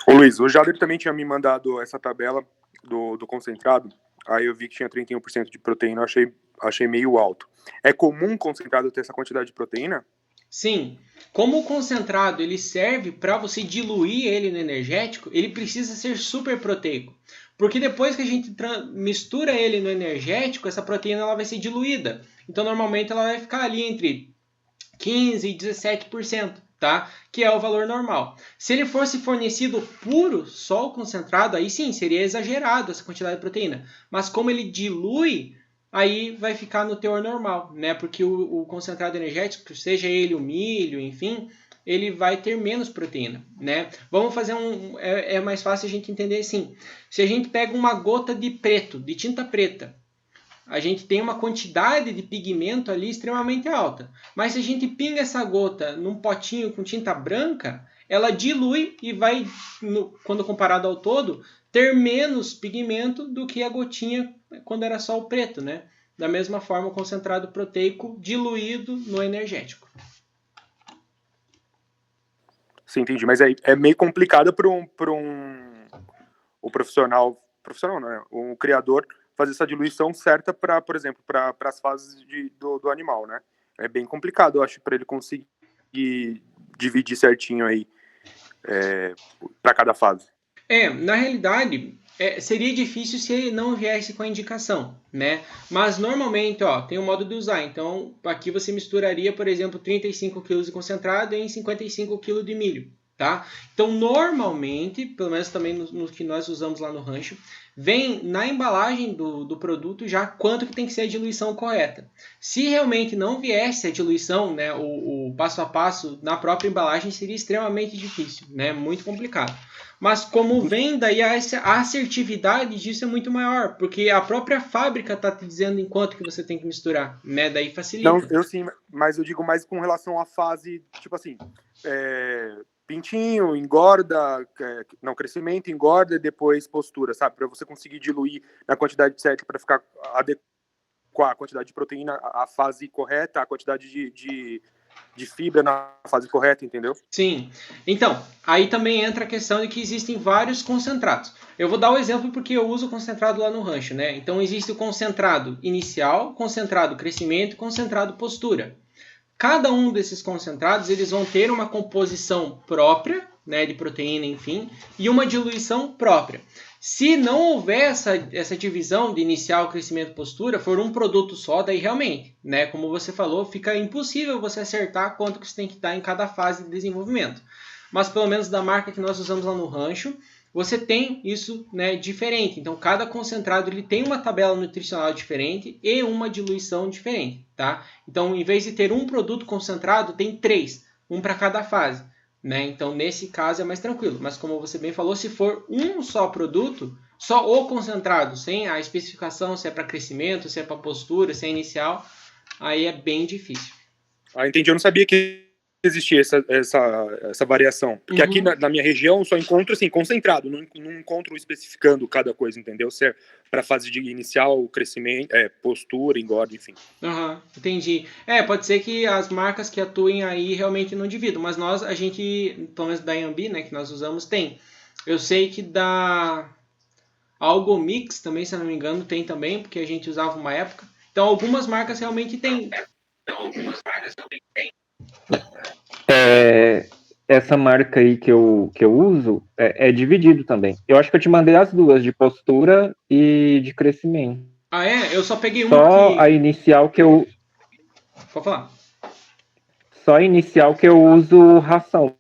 Ô Luiz, o Jader também tinha me mandado essa tabela do concentrado, aí eu vi que tinha 31% de proteína, eu achei meio alto. É comum concentrado ter essa quantidade de proteína? Sim, como o concentrado ele serve para você diluir ele no energético, ele precisa ser super proteico. Porque depois que a gente mistura ele no energético, essa proteína ela vai ser diluída. Então, normalmente, ela vai ficar ali entre 15% e 17%, tá? Que é o valor normal. Se ele fosse fornecido puro, só o concentrado, aí sim, seria exagerado essa quantidade de proteína. Mas como ele dilui, aí vai ficar no teor normal, né? Porque o concentrado energético, seja ele o milho, enfim, ele vai ter menos proteína, né? Vamos fazer é mais fácil a gente entender assim. Se a gente pega uma gota de preto, de tinta preta, a gente tem uma quantidade de pigmento ali extremamente alta. Mas se a gente pinga essa gota num potinho com tinta branca, ela dilui e vai, quando comparado ao todo, ter menos pigmento do que a gotinha quando era só o preto, né? Da mesma forma, o concentrado proteico diluído no energético. Sim, entendi. Mas é meio complicado para o profissional não, né? O criador fazer essa diluição certa para, por exemplo, para as fases do animal, né? É bem complicado, eu acho, para ele conseguir dividir certinho aí para cada fase. Na realidade, seria difícil se ele não viesse com a indicação, né? Mas normalmente, tem um modo de usar. Então, aqui você misturaria, por exemplo, 35 kg de concentrado em 55 kg de milho, tá? Então, normalmente, pelo menos também no que nós usamos lá no rancho, vem na embalagem do produto já quanto que tem que ser a diluição correta. Se realmente não viesse a diluição, né, o passo a passo na própria embalagem, seria extremamente difícil, né? Muito complicado. Mas como vem, daí a assertividade disso é muito maior, porque a própria fábrica está te dizendo em quanto que você tem que misturar, né? Daí facilita. Não, eu sim, mas eu digo mais com relação à fase, tipo assim, pintinho, engorda, não, crescimento, engorda e depois postura, sabe? Para você conseguir diluir na quantidade certa para ficar adequar a quantidade de proteína, a fase correta, a quantidade de fibra na fase correta, entendeu? Sim. Então, aí também entra a questão de que existem vários concentrados. Eu vou dar o exemplo porque eu uso concentrado lá no rancho, né? Então, existe o concentrado inicial, concentrado crescimento e concentrado postura. Cada um desses concentrados, eles vão ter uma composição própria, né, de proteína, enfim, e uma diluição própria. Se não houver essa divisão de inicial, crescimento, postura, for um produto só, daí realmente, né, como você falou, fica impossível você acertar quanto que você tem que dar em cada fase de desenvolvimento. Mas pelo menos da marca que nós usamos lá no rancho, você tem isso, né, diferente. Então, cada concentrado ele tem uma tabela nutricional diferente e uma diluição diferente, tá? Então, em vez de ter um produto concentrado, tem 3, um para cada fase, né? Então, nesse caso é mais tranquilo. Mas como você bem falou, se for um só produto, só o concentrado, sem a especificação se é para crescimento, se é para postura, se é inicial, aí é bem difícil. Ah, entendi. Eu não sabia que existia essa variação. Porque aqui na minha região só encontro assim, concentrado, não encontro especificando cada coisa, entendeu? Se é para fase de inicial, crescimento, postura, engorda, enfim. Entendi. Pode ser que as marcas que atuem aí realmente não dividam, mas a gente, pelo menos da Yambi, né, que nós usamos, tem. Eu sei que da Algomix também, se eu não me engano, tem também, porque a gente usava uma época. Então, algumas marcas realmente tem. Essa marca aí que eu uso é dividido também. Eu acho que eu te mandei as duas, de postura e de crescimento. Ah, eu só peguei uma Só a inicial que eu... Pode falar. Só a inicial que eu uso ração.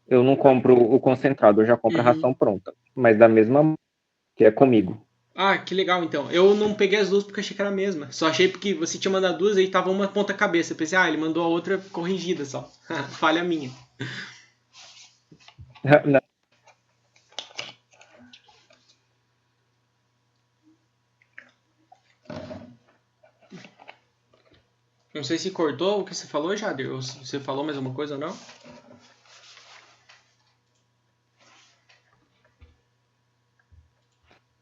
Eu não compro o concentrado, eu já compro a ração pronta. Mas da mesma que é comigo. Ah, que legal então. Eu não peguei as duas porque achei que era a mesma. Só achei porque você tinha mandado duas e tava uma ponta cabeça. Eu pensei, ele mandou a outra corrigida só. Falha minha. Não. Não sei se cortou o que você falou, Jader, ou se você falou mais alguma coisa ou não.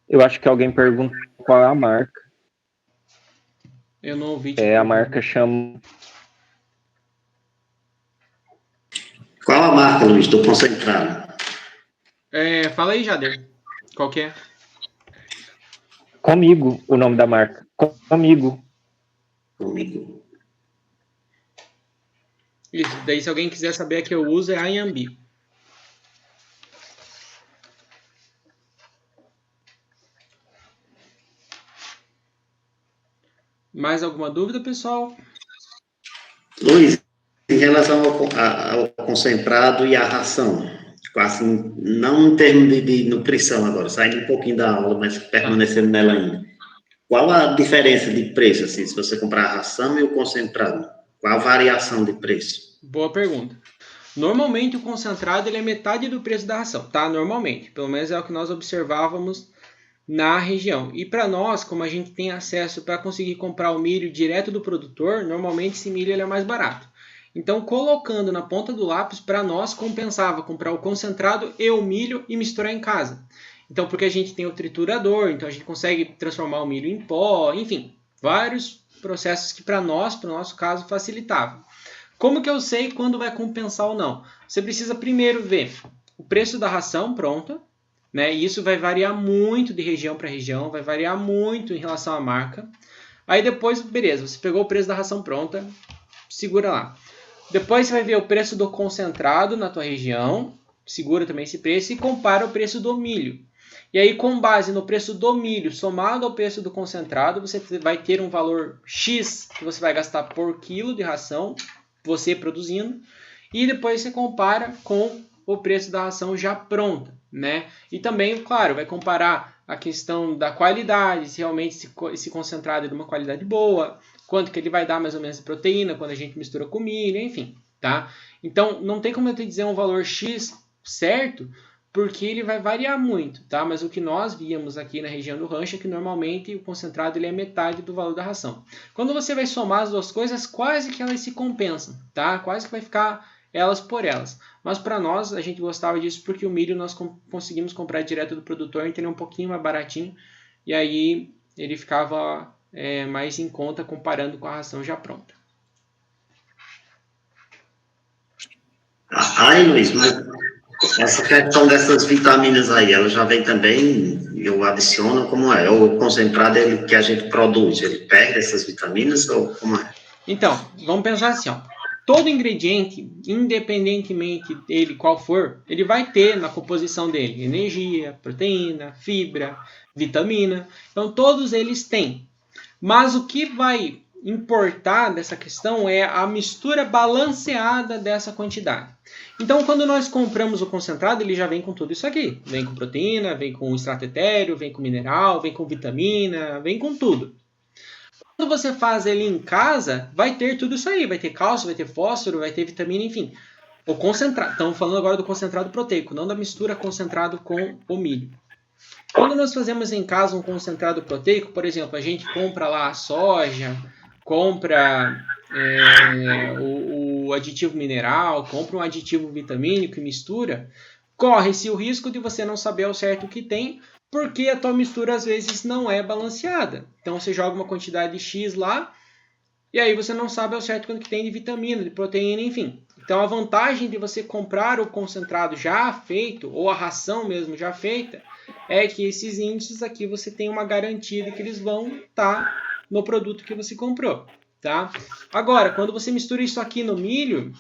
Eu acho que alguém perguntou qual é a marca. Eu não ouvi. A marca chama... Qual a marca, Luiz, do concentrado? Fala aí, Jader. Qual que é? Comigo, o nome da marca. Comigo. Isso. Daí, se alguém quiser saber a que eu uso, é a Iambi. Mais alguma dúvida, pessoal? Luiz, em relação ao concentrado e à ração, assim, não em termos de nutrição agora, saindo um pouquinho da aula, mas permanecendo nela ainda. Qual a diferença de preço, assim, se você comprar a ração e o concentrado? Qual a variação de preço? Boa pergunta. Normalmente, o concentrado ele é metade do preço da ração, tá? Normalmente. Pelo menos é o que nós observávamos na região. E para nós, como a gente tem acesso para conseguir comprar o milho direto do produtor, normalmente esse milho ele é mais barato. Então, colocando na ponta do lápis, para nós compensava comprar o concentrado e o milho e misturar em casa. Então, porque a gente tem o triturador, então a gente consegue transformar o milho em pó, enfim, vários processos que para nós, para o nosso caso, facilitavam. Como que eu sei quando vai compensar ou não? Você precisa primeiro ver o preço da ração pronta, né? E isso vai variar muito de região para região, vai variar muito em relação à marca. Aí depois, beleza, você pegou o preço da ração pronta, segura lá. Depois você vai ver o preço do concentrado na tua região, segura também esse preço e compara o preço do milho. E aí, com base no preço do milho somado ao preço do concentrado, você vai ter um valor X que você vai gastar por quilo de ração, você produzindo, e depois você compara com o preço da ração já pronta, né? E também, claro, vai comparar a questão da qualidade, se realmente esse concentrado é de uma qualidade boa, quanto que ele vai dar mais ou menos de proteína quando a gente mistura com milho, enfim, tá? Então, não tem como eu te dizer um valor X certo, porque ele vai variar muito, tá? Mas o que nós víamos aqui na região do rancho é que normalmente o concentrado ele é metade do valor da ração. Quando você vai somar as duas coisas, quase que elas se compensam, tá? Quase que vai ficar elas por elas. Mas para nós, a gente gostava disso porque o milho nós conseguimos comprar direto do produtor, então ele é um pouquinho mais baratinho, e aí ele ficava mais em conta comparando com a ração já pronta. Aí, Luiz, mas essa questão dessas vitaminas aí, ela já vem também, eu adiciono, como é? O concentrado ele, que a gente produz, ele perde essas vitaminas ou como é? Então, vamos pensar assim, ó. Todo ingrediente, independentemente dele qual for, ele vai ter na composição dele energia, proteína, fibra, vitamina. Então, todos eles têm. Mas o que vai importar dessa questão é a mistura balanceada dessa quantidade. Então, quando nós compramos o concentrado, ele já vem com tudo isso aqui. Vem com proteína, vem com extrato etéreo, vem com mineral, vem com vitamina, vem com tudo. Quando você faz ele em casa, vai ter tudo isso aí. Vai ter cálcio, vai ter fósforo, vai ter vitamina, enfim. O concentrado. Estamos falando agora do concentrado proteico, não da mistura concentrado com o milho. Quando nós fazemos em casa um concentrado proteico, por exemplo, a gente compra lá a soja, compra o aditivo mineral, compra um aditivo vitamínico e mistura, corre-se o risco de você não saber ao certo o que tem, porque a tua mistura às vezes não é balanceada. Então você joga uma quantidade X lá, e aí você não sabe ao certo quanto que tem de vitamina, de proteína, enfim. Então a vantagem de você comprar o concentrado já feito, ou a ração mesmo já feita, é que esses índices aqui você tem uma garantia de que eles vão estar no produto que você comprou, tá? Agora, quando você mistura isso aqui no milho,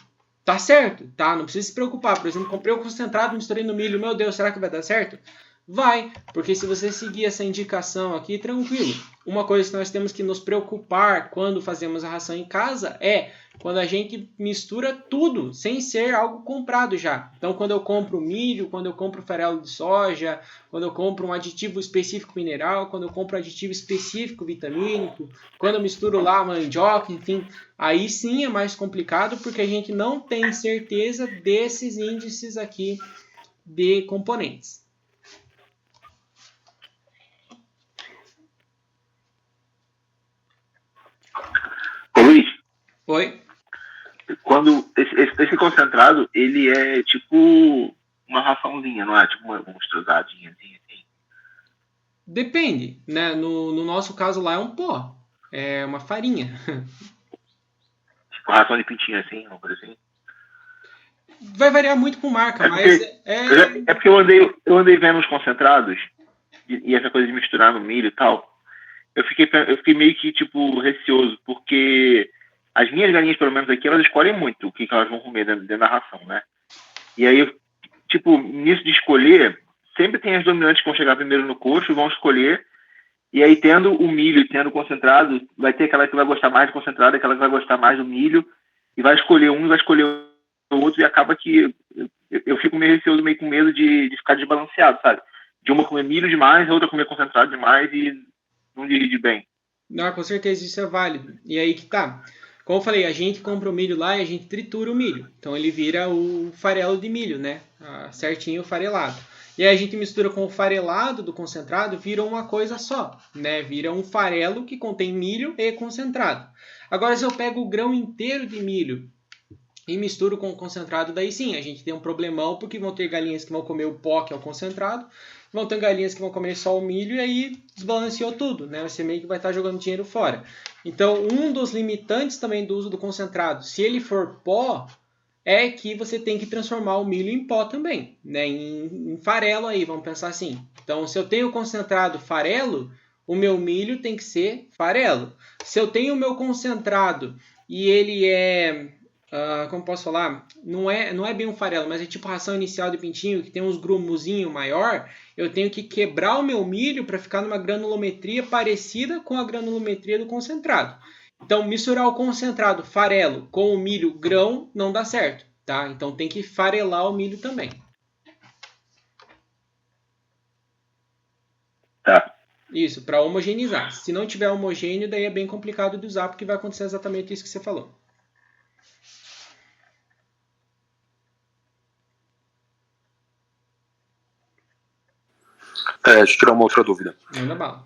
tá certo, tá? Não precisa se preocupar. Por exemplo, comprei o concentrado, misturei no milho, meu Deus, será que vai dar certo? Vai, porque se você seguir essa indicação aqui, tranquilo. uma coisa que nós temos que nos preocupar quando fazemos a ração em casa é quando a gente mistura tudo, sem ser algo comprado já. Então, quando eu compro milho, quando eu compro farelo de soja, quando eu compro um aditivo específico mineral, quando eu compro aditivo específico vitamínico, quando eu misturo lá mandioca, enfim, aí sim é mais complicado porque a gente não tem certeza desses índices aqui de componentes. Ô, Luiz, Oi? quando esse concentrado, ele é tipo uma raçãozinha, não é? Tipo uma mostradinha assim. Depende, né? No nosso caso lá é um pó, é uma farinha. Tipo uma ração de pintinho assim, uma coisa assim. Vai variar muito com marca, É mas porque, é porque eu andei vendo os concentrados e essa coisa de misturar no milho e tal. Eu fiquei meio que, tipo, receoso, porque as minhas galinhas, pelo menos aqui, elas escolhem muito o que elas vão comer dentro da ração, né? E aí, tipo, nisso de escolher, sempre tem as dominantes que vão chegar primeiro no coxo e vão escolher. E aí, tendo o milho e tendo o concentrado, vai ter aquela que vai gostar mais do concentrado, aquela que vai gostar mais do milho, e vai escolher um e vai escolher o outro, e acaba que eu fico meio receoso, meio com medo de ficar desbalanceado, sabe? De uma comer milho demais, a outra comer concentrado demais e não dirige bem. não, com certeza isso é válido. E aí que tá. Como eu falei, a gente compra o milho lá e a gente tritura o milho. Então ele vira o farelo de milho, né? Certinho farelado. E aí a gente mistura com o farelado do concentrado, vira uma coisa só, né? Vira um farelo que contém milho e concentrado. Agora, se eu pego o grão inteiro de milho e misturo com o concentrado, daí sim, a gente tem um problemão, porque vão ter galinhas que vão comer o pó, que é o concentrado, vão ter galinhas que vão comer só o milho, e aí desbalanceou tudo, né? Você meio que vai estar jogando dinheiro fora. Então, um dos limitantes também do uso do concentrado, se ele for pó, é que você tem que transformar o milho em pó também, né? Em farelo aí, vamos pensar assim. Então, se eu tenho concentrado farelo, o meu milho tem que ser farelo. Se eu tenho o meu concentrado e ele é como posso falar, não é bem um farelo, mas é tipo ração inicial de pintinho, que tem uns grumuzinho maior, eu tenho que quebrar o meu milho para ficar numa granulometria parecida com a granulometria do concentrado. Então, misturar o concentrado farelo com o milho grão não dá certo, tá? Então tem que farelar o milho também. Tá. Isso, para homogeneizar. Se não tiver homogêneo, daí é bem complicado de usar, porque vai acontecer exatamente isso que você falou. Deixa eu tirar uma outra dúvida. Manda bala.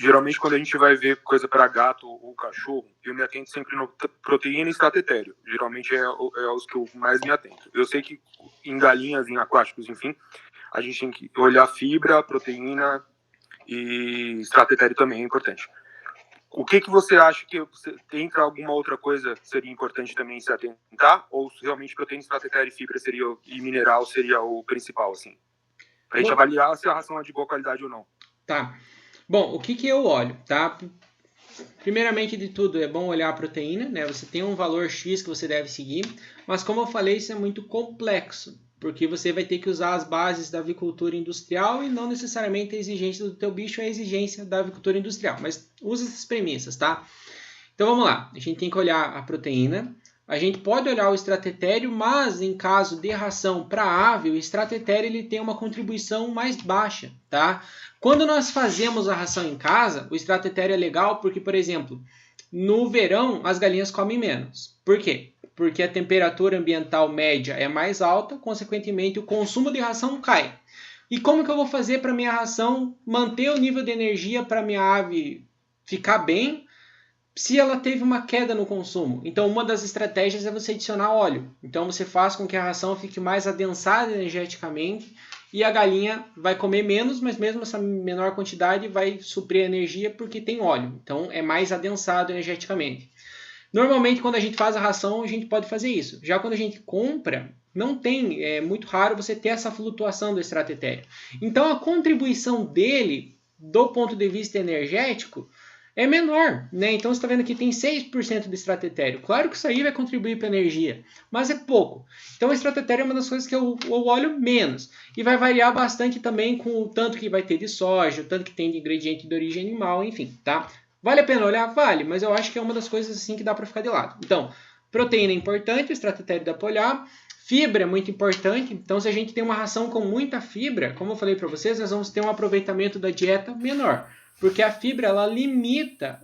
Geralmente, quando a gente vai ver coisa para gato ou cachorro, eu me atento sempre no proteína e estatetério. Geralmente é os que eu mais me atento. Eu sei que em galinhas, em aquáticos, enfim, a gente tem que olhar fibra, proteína e estatetério também é importante. O que você acha que entra alguma outra coisa seria importante também se atentar? Ou realmente proteína, estatetério e fibra e mineral seria o principal, assim? Pra gente avaliar se a ração é de boa qualidade ou não. Tá. Bom, o que eu olho, tá? Primeiramente de tudo, é bom olhar a proteína, né? Você tem um valor X que você deve seguir, mas como eu falei, isso é muito complexo, porque você vai ter que usar as bases da avicultura industrial e não necessariamente a exigência do teu bicho é a exigência da avicultura industrial, mas usa essas premissas, tá? Então vamos lá, a gente tem que olhar a proteína, a gente pode olhar o estratetério, mas em caso de ração para ave, o estratetério ele tem uma contribuição mais baixa, tá? Quando nós fazemos a ração em casa, o estratetério é legal porque, por exemplo, no verão as galinhas comem menos. Por quê? Porque a temperatura ambiental média é mais alta, consequentemente o consumo de ração cai. E como que eu vou fazer para minha ração manter o nível de energia para minha ave ficar bem se ela teve uma queda no consumo? Então, uma das estratégias é você adicionar óleo. Então, você faz com que a ração fique mais adensada energeticamente e a galinha vai comer menos, mas mesmo essa menor quantidade vai suprir a energia porque tem óleo. Então, é mais adensado energeticamente. Normalmente, quando a gente faz a ração, a gente pode fazer isso. Já quando a gente compra, não tem, é muito raro você ter essa flutuação do estratetério. Então, a contribuição dele, do ponto de vista energético, é menor, né? Então você está vendo que tem 6% de extrato etéreo. Claro que isso aí vai contribuir para a energia, mas é pouco. Então o extrato etéreo é uma das coisas que eu olho menos. E vai variar bastante também com o tanto que vai ter de soja, o tanto que tem de ingrediente de origem animal, enfim, tá? Vale a pena olhar? Vale, mas eu acho que é uma das coisas assim que dá para ficar de lado. Então, proteína é importante, o extrato etéreo dá para olhar. Fibra é muito importante, então se a gente tem uma ração com muita fibra, como eu falei para vocês, nós vamos ter um aproveitamento da dieta menor. Porque a fibra, ela limita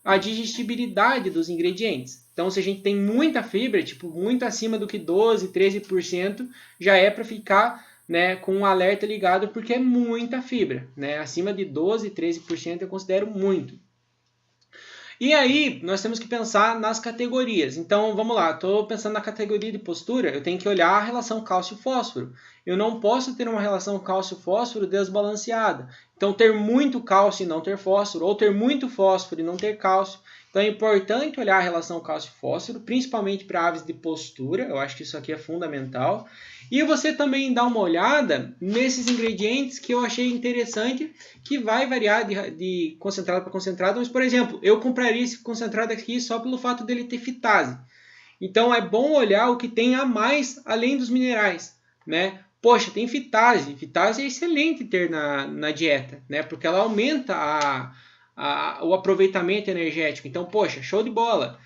a digestibilidade dos ingredientes. Então, se a gente tem muita fibra, tipo, muito acima do que 12%, 13%, já é para ficar, né, com um alerta ligado, porque é muita fibra. Né? Acima de 12%, 13% eu considero muito. E aí, nós temos que pensar nas categorias. Então, vamos lá, estou pensando na categoria de postura, eu tenho que olhar a relação cálcio-fósforo. Eu não posso ter uma relação cálcio-fósforo desbalanceada. Então, ter muito cálcio e não ter fósforo, ou ter muito fósforo e não ter cálcio. Então, é importante olhar a relação cálcio-fósforo, principalmente para aves de postura. Eu acho que isso aqui é fundamental. E você também dá uma olhada nesses ingredientes que eu achei interessante, que vai variar de concentrado para concentrado. Mas, por exemplo, eu compraria esse concentrado aqui só pelo fato dele ter fitase. Então, é bom olhar o que tem a mais além dos minerais, né? Poxa, tem fitase. Fitase é excelente ter na dieta, né? Porque ela aumenta o aproveitamento energético. Então, poxa, show de bola.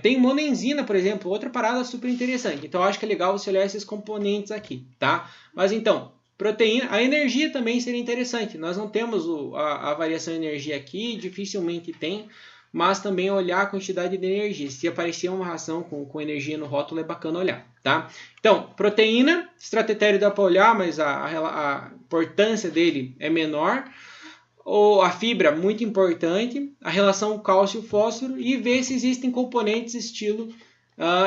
Tem monenzina, por exemplo, outra parada super interessante. Então, eu acho que é legal você olhar esses componentes aqui, tá? Mas, então, proteína, a energia também seria interessante. Nós não temos a variação de energia aqui, dificilmente tem, mas também olhar a quantidade de energia. Se aparecer uma ração com energia no rótulo, é bacana olhar, tá? Então, proteína, extrato etéreo dá para olhar, mas a importância dele é menor. Ou a fibra, muito importante, a relação cálcio-fósforo e ver se existem componentes estilo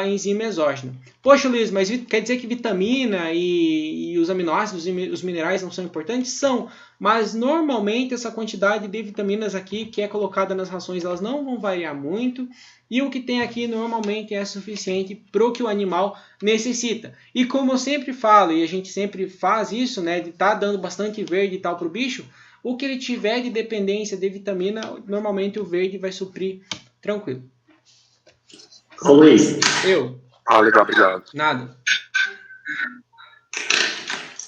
enzima exógena. Poxa, Luiz, mas quer dizer que vitamina e os aminoácidos e os minerais não são importantes? São, mas normalmente essa quantidade de vitaminas aqui que é colocada nas rações, elas não vão variar muito e o que tem aqui normalmente é suficiente para o que o animal necessita. E como eu sempre falo, e a gente sempre faz isso, né, de estar dando bastante verde e tal para o bicho, o que ele tiver de dependência de vitamina, normalmente o verde vai suprir tranquilo. Ô Luiz. Eu. Legal, obrigado. Nada.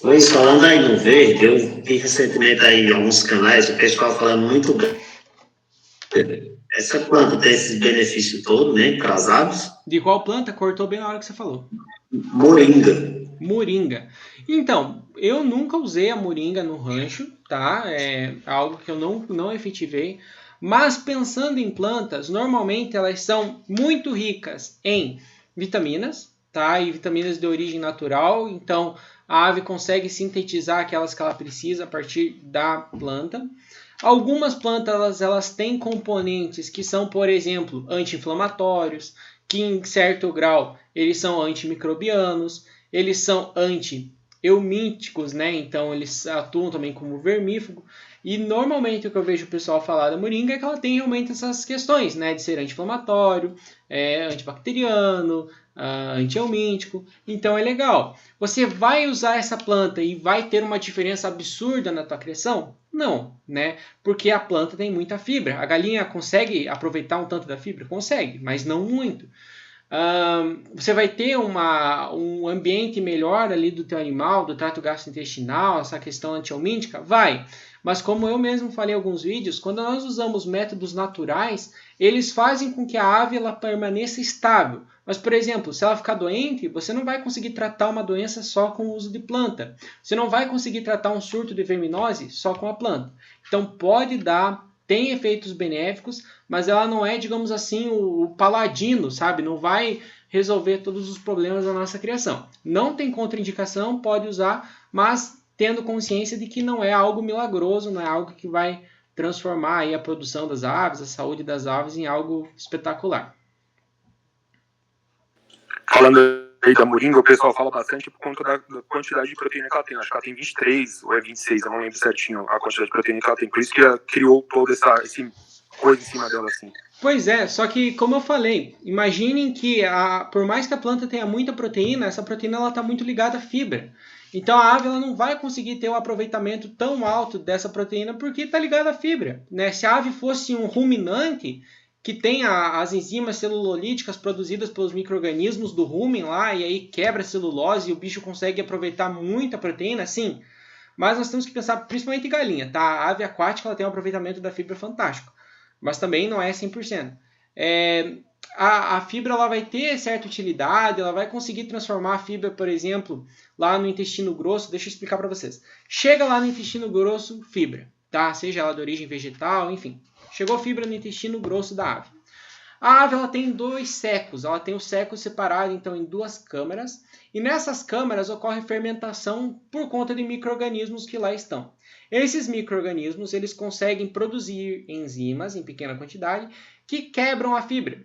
Luiz, falando aí no verde, eu vi recentemente aí em alguns canais o pessoal falando muito bem. Essa planta tem esses benefícios todos, né, para as aves? De qual planta? Cortou bem na hora que você falou. Moringa. Moringa. Então, eu nunca usei a moringa no rancho, tá? É algo que eu não efetivei. Mas pensando em plantas, normalmente elas são muito ricas em vitaminas, tá? E vitaminas de origem natural. Então, a ave consegue sintetizar aquelas que ela precisa a partir da planta. Algumas plantas elas têm componentes que são, por exemplo, anti-inflamatórios, que em certo grau eles são antimicrobianos, eles são anti-eumíticos, né? Então eles atuam também como vermífugo. E normalmente o que eu vejo o pessoal falar da moringa é que ela tem realmente essas questões, né? De ser anti-inflamatório, antibacteriano, anti-eumítico. Então é legal. Você vai usar essa planta e vai ter uma diferença absurda na tua criação? Não, né? Porque a planta tem muita fibra. A galinha consegue aproveitar um tanto da fibra? Consegue, mas não muito. Você vai ter um ambiente melhor ali do teu animal, do trato gastrointestinal, essa questão anti-eumítica? Vai. Mas como eu mesmo falei em alguns vídeos, quando nós usamos métodos naturais, eles fazem com que a ave ela permaneça estável. Mas, por exemplo, se ela ficar doente, você não vai conseguir tratar uma doença só com o uso de planta. Você não vai conseguir tratar um surto de verminose só com a planta. Então, pode dar, tem efeitos benéficos, mas ela não é, digamos assim, o paladino, sabe? Não vai resolver todos os problemas da nossa criação. Não tem contraindicação, pode usar, mas tendo consciência de que não é algo milagroso, não é algo que vai transformar aí a produção das aves, a saúde das aves em algo espetacular. Falando aí da moringa, o pessoal fala bastante por conta da quantidade de proteína que ela tem. Acho que ela tem 23 ou é 26, eu não lembro certinho a quantidade de proteína que ela tem. Por isso que ela criou toda essa coisa em cima dela assim. Pois é, só que como eu falei, imaginem que por mais que a planta tenha muita proteína, essa proteína está muito ligada à fibra. Então a ave ela não vai conseguir ter um aproveitamento tão alto dessa proteína porque está ligada à fibra. Né? Se a ave fosse um ruminante, que tem as enzimas celulolíticas produzidas pelos micro-organismos do rumen lá, e aí quebra a celulose e o bicho consegue aproveitar muita proteína, sim. Mas nós temos que pensar principalmente em galinha, tá? A ave aquática ela tem um aproveitamento da fibra fantástico, mas também não é 100%. A fibra ela vai ter certa utilidade, ela vai conseguir transformar a fibra, por exemplo, lá no intestino grosso. Deixa eu explicar para vocês. Chega lá no intestino grosso, fibra, tá? Seja ela de origem vegetal, enfim. Chegou fibra no intestino grosso da ave. A ave ela tem 2 secos, ela tem o seco separado então em 2 câmaras, e nessas câmaras ocorre fermentação por conta de micro-organismos que lá estão. Esses micro-organismos eles conseguem produzir enzimas em pequena quantidade que quebram a fibra.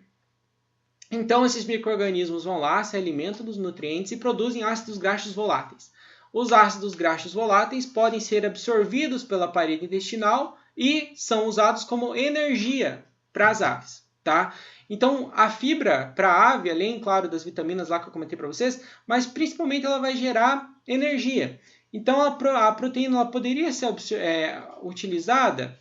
Então esses micro-organismos vão lá, se alimentam dos nutrientes e produzem ácidos graxos voláteis. Os ácidos graxos voláteis podem ser absorvidos pela parede intestinal e são usados como energia para as aves. Tá? Então, a fibra para a ave, além, claro, das vitaminas lá que eu comentei para vocês, mas principalmente ela vai gerar energia. Então, a proteína ela poderia ser utilizada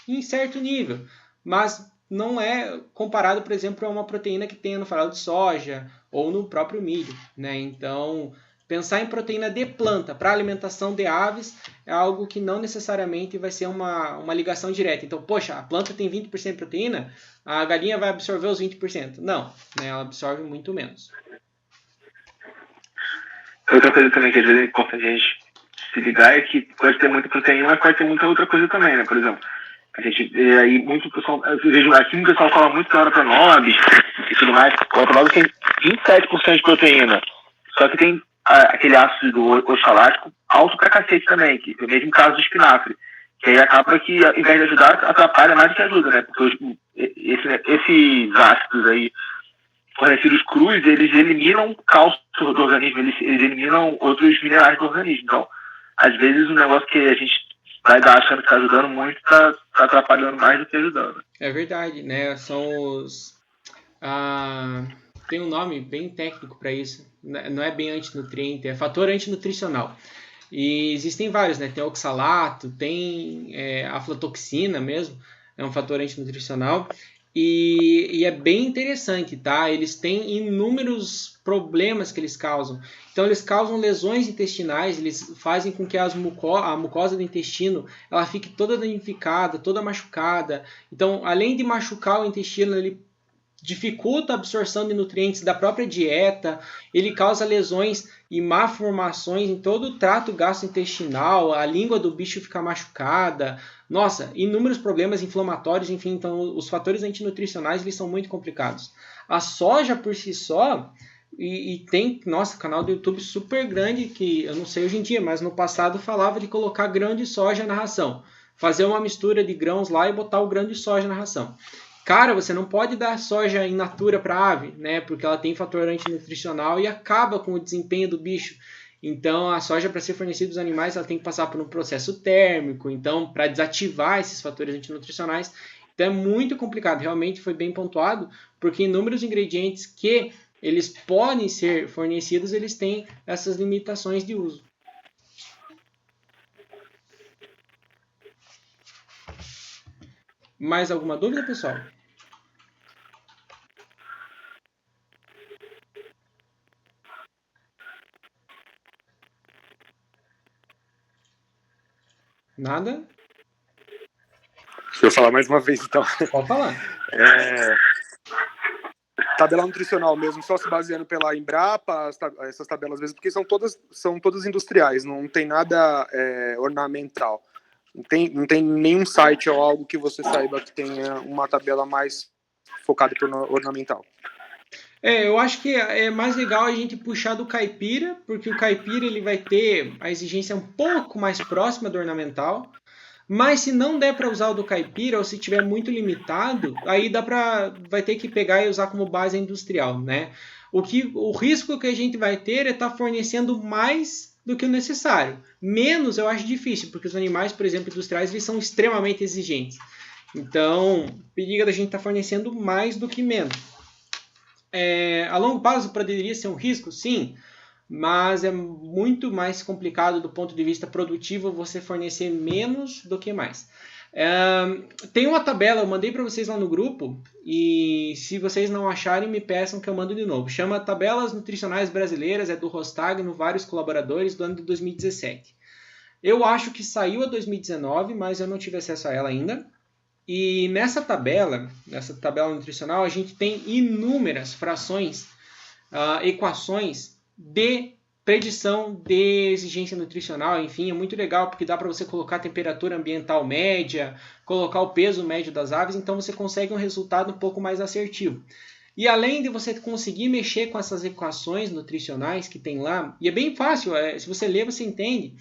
em certo nível, mas não é comparado, por exemplo, a uma proteína que tenha no farelo de soja ou no próprio milho. Né? Então, pensar em proteína de planta para alimentação de aves é algo que não necessariamente vai ser uma ligação direta. Então, poxa, a planta tem 20% de proteína, a galinha vai absorver os 20%. Não, né? Ela absorve muito menos. Outra coisa também que às vezes é importante a gente se ligar é que pode ter muita proteína, mas pode ter muita outra coisa também, né? Por exemplo, a gente aí muito pessoal, eu vejo aqui o pessoal fala muito da Ortonobis e tudo mais. O Ortonobis tem 27% de proteína, só que tem aquele ácido do oxalático alto pra cacete também, que é o mesmo caso do espinafre, que aí acaba que, ao invés de ajudar, atrapalha mais do que ajuda, né? Porque esses ácidos aí fornecidos crus, eles eliminam cálcio do organismo, eles eliminam outros minerais do organismo. Então, às vezes, o negócio que a gente vai dar achando que está ajudando muito, está atrapalhando mais do que ajudando. É verdade, né? São os... tem um nome bem técnico para isso. Não é bem antinutriente, é fator antinutricional. E existem vários, né? Tem oxalato, tem aflatoxina mesmo, é um fator antinutricional. E é bem interessante, tá? Eles têm inúmeros problemas que eles causam. Então, eles causam lesões intestinais, eles fazem com que a mucosa do intestino ela fique toda danificada, toda machucada. Então, além de machucar o intestino, ele dificulta a absorção de nutrientes da própria dieta, ele causa lesões e malformações em todo o trato gastrointestinal, a língua do bicho fica machucada, nossa, inúmeros problemas inflamatórios, enfim, então os fatores antinutricionais eles são muito complicados. A soja por si só, e tem, nossa, canal do YouTube super grande, que eu não sei hoje em dia, mas no passado falava de colocar grão de soja na ração, fazer uma mistura de grãos lá e botar o grão de soja na ração. Cara, você não pode dar soja in natura para a ave, né? Porque ela tem fator antinutricional e acaba com o desempenho do bicho. Então, a soja, para ser fornecida aos animais, ela tem que passar por um processo térmico. Então, para desativar esses fatores antinutricionais, então é muito complicado. Realmente foi bem pontuado, porque inúmeros ingredientes que eles podem ser fornecidos, eles têm essas limitações de uso. Mais alguma dúvida, pessoal? Nada? Deixa eu falar mais uma vez, então. Pode falar. Tabela nutricional mesmo, só se baseando pela Embrapa, essas tabelas mesmo, porque são todas industriais, não tem nada ornamental. Não tem nenhum site ou algo que você saiba que tenha uma tabela mais focada para ornamental. Eu acho que é mais legal a gente puxar do caipira, porque o caipira ele vai ter a exigência um pouco mais próxima do ornamental, mas se não der para usar o do caipira, ou se tiver muito limitado, aí vai ter que pegar e usar como base industrial, né? O risco que a gente vai ter é estar fornecendo mais do que o necessário. Menos eu acho difícil, porque os animais, por exemplo, industriais, eles são extremamente exigentes. Então, periga da gente estar fornecendo mais do que menos. A longo prazo poderia ser um risco? Sim, mas é muito mais complicado do ponto de vista produtivo você fornecer menos do que mais. Tem uma tabela, eu mandei para vocês lá no grupo, e se vocês não acharem, me peçam que eu mando de novo. Chama Tabelas Nutricionais Brasileiras, é do Rostagno, vários colaboradores, do ano de 2017. Eu acho que saiu a 2019, mas eu não tive acesso a ela ainda. E nessa tabela nutricional, a gente tem inúmeras frações, equações de predição de exigência nutricional. Enfim, é muito legal porque dá para você colocar a temperatura ambiental média, colocar o peso médio das aves, então você consegue um resultado um pouco mais assertivo. E além de você conseguir mexer com essas equações nutricionais que tem lá, e é bem fácil, se você ler, você entende.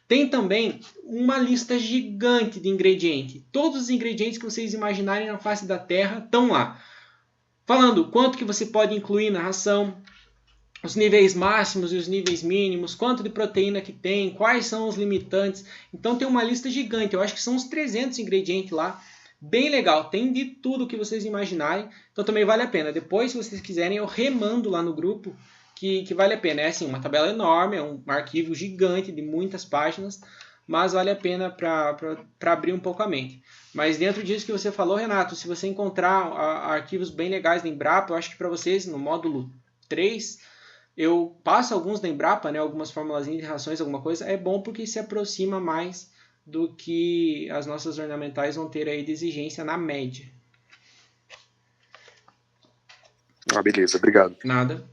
Tem também uma lista gigante de ingredientes. Todos os ingredientes que vocês imaginarem na face da Terra estão lá. Falando quanto que você pode incluir na ração, os níveis máximos e os níveis mínimos, quanto de proteína que tem, quais são os limitantes. Então tem uma lista gigante, eu acho que são uns 300 ingredientes lá. Bem legal, tem de tudo que vocês imaginarem. Então também vale a pena. Depois, se vocês quiserem, eu remando lá no grupo. Que vale a pena. É assim, uma tabela enorme, é um arquivo gigante de muitas páginas, mas vale a pena para abrir um pouco a mente. Mas dentro disso que você falou, Renato, se você encontrar arquivos bem legais da Embrapa, eu acho que para vocês, no módulo 3, eu passo alguns da Embrapa, né, algumas formulazinhas de rações, alguma coisa, é bom porque se aproxima mais do que as nossas ornamentais vão ter aí de exigência na média. Beleza, obrigado. Nada.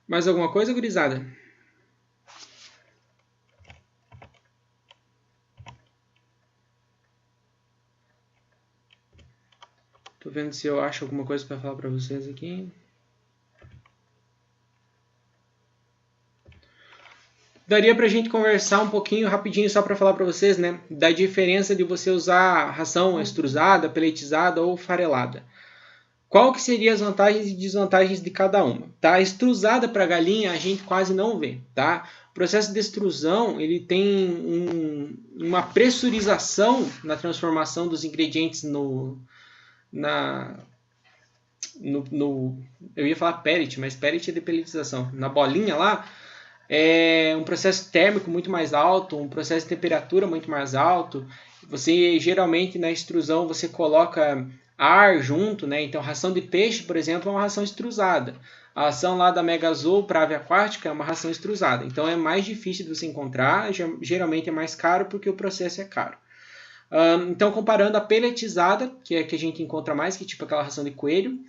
Mais alguma coisa, gurizada? Tô vendo se eu acho alguma coisa para falar para vocês aqui. Daria pra gente conversar um pouquinho rapidinho só para falar para vocês, né, da diferença de você usar ração extrusada, peletizada ou farelada. Qual que seriam as vantagens e desvantagens de cada uma? Tá? A extrusada para galinha a gente quase não vê. Tá? O processo de extrusão ele tem uma pressurização na transformação dos ingredientes eu ia falar pellet, mas pellet é de pelletização. Na bolinha lá, é um processo térmico muito mais alto, um processo de temperatura muito mais alto. Você geralmente na extrusão você coloca ar junto, né? Então ração de peixe, por exemplo, é uma ração extrusada. A ração lá da Mega Azul para ave aquática é uma ração extrusada. Então é mais difícil de você encontrar, geralmente é mais caro porque o processo é caro. Então comparando a pelletizada, que é a que a gente encontra mais, que é tipo aquela ração de coelho,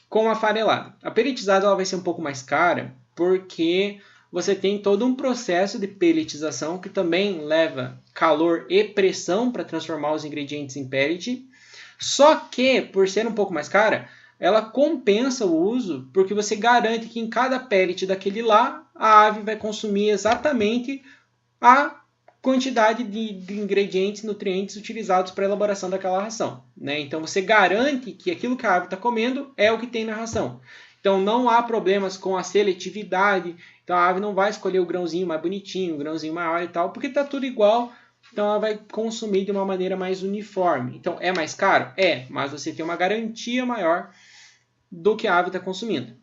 com a farelada. A pelletizada ela vai ser um pouco mais cara porque você tem todo um processo de pelletização que também leva calor e pressão para transformar os ingredientes em pellet. Só que, por ser um pouco mais cara, ela compensa o uso porque você garante que em cada pellet daquele lá, a ave vai consumir exatamente a quantidade de ingredientes, nutrientes utilizados para a elaboração daquela ração. Né? Então você garante que aquilo que a ave está comendo é o que tem na ração. Então não há problemas com a seletividade. Então a ave não vai escolher o grãozinho mais bonitinho, o grãozinho maior e tal, porque está tudo igual. Então ela vai consumir de uma maneira mais uniforme. Então é mais caro? É, mas você tem uma garantia maior do que a ave está consumindo.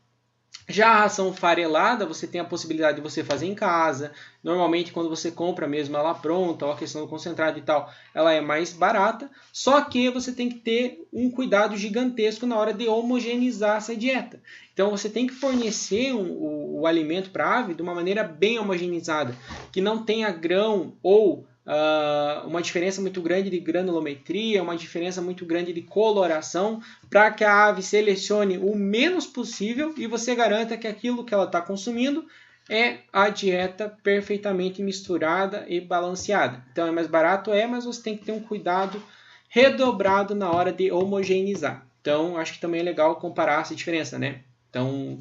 Já a ração farelada, você tem a possibilidade de você fazer em casa. Normalmente, quando você compra mesmo ela pronta, ou a questão do concentrado e tal, ela é mais barata. Só que você tem que ter um cuidado gigantesco na hora de homogeneizar essa dieta. Então, você tem que fornecer o alimento para a ave de uma maneira bem homogeneizada, que não tenha grão ou uma diferença muito grande de granulometria, uma diferença muito grande de coloração, para que a ave selecione o menos possível e você garanta que aquilo que ela está consumindo é a dieta perfeitamente misturada e balanceada. Então é mais barato, mas você tem que ter um cuidado redobrado na hora de homogeneizar. Então acho que também é legal comparar essa diferença, né? Então,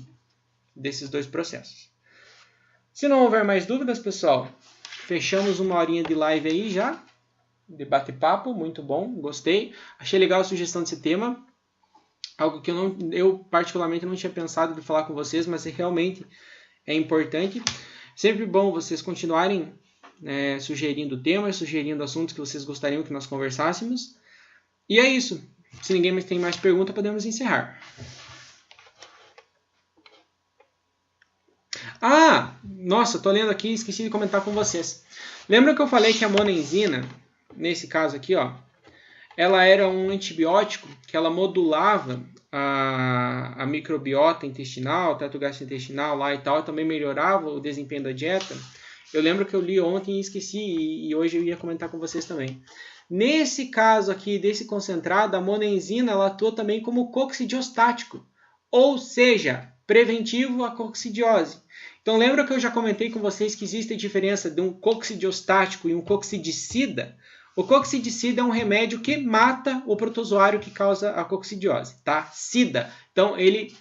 desses dois processos. Se não houver mais dúvidas, pessoal, fechamos uma horinha de live aí já, de bate-papo, muito bom, gostei. Achei legal a sugestão desse tema, algo que eu particularmente não tinha pensado de falar com vocês, mas realmente é importante. Sempre bom vocês continuarem sugerindo temas, sugerindo assuntos que vocês gostariam que nós conversássemos. E é isso. Se ninguém mais tem mais pergunta, podemos encerrar. Ah, nossa, tô lendo aqui e esqueci de comentar com vocês. Lembra que eu falei que a monenzina, nesse caso aqui, ó, ela era um antibiótico que ela modulava a microbiota intestinal, o trato gastrointestinal lá e tal, também melhorava o desempenho da dieta. Eu lembro que eu li ontem e esqueci, e hoje eu ia comentar com vocês também. Nesse caso aqui, desse concentrado, a monenzina ela atua também como coccidiostático, ou seja, preventivo à coccidiose. Então lembra que eu já comentei com vocês que existe a diferença de um coccidiostático e um coccidicida? O coccidicida é um remédio que mata o protozoário que causa a coccidiose, tá? Sida. Então ele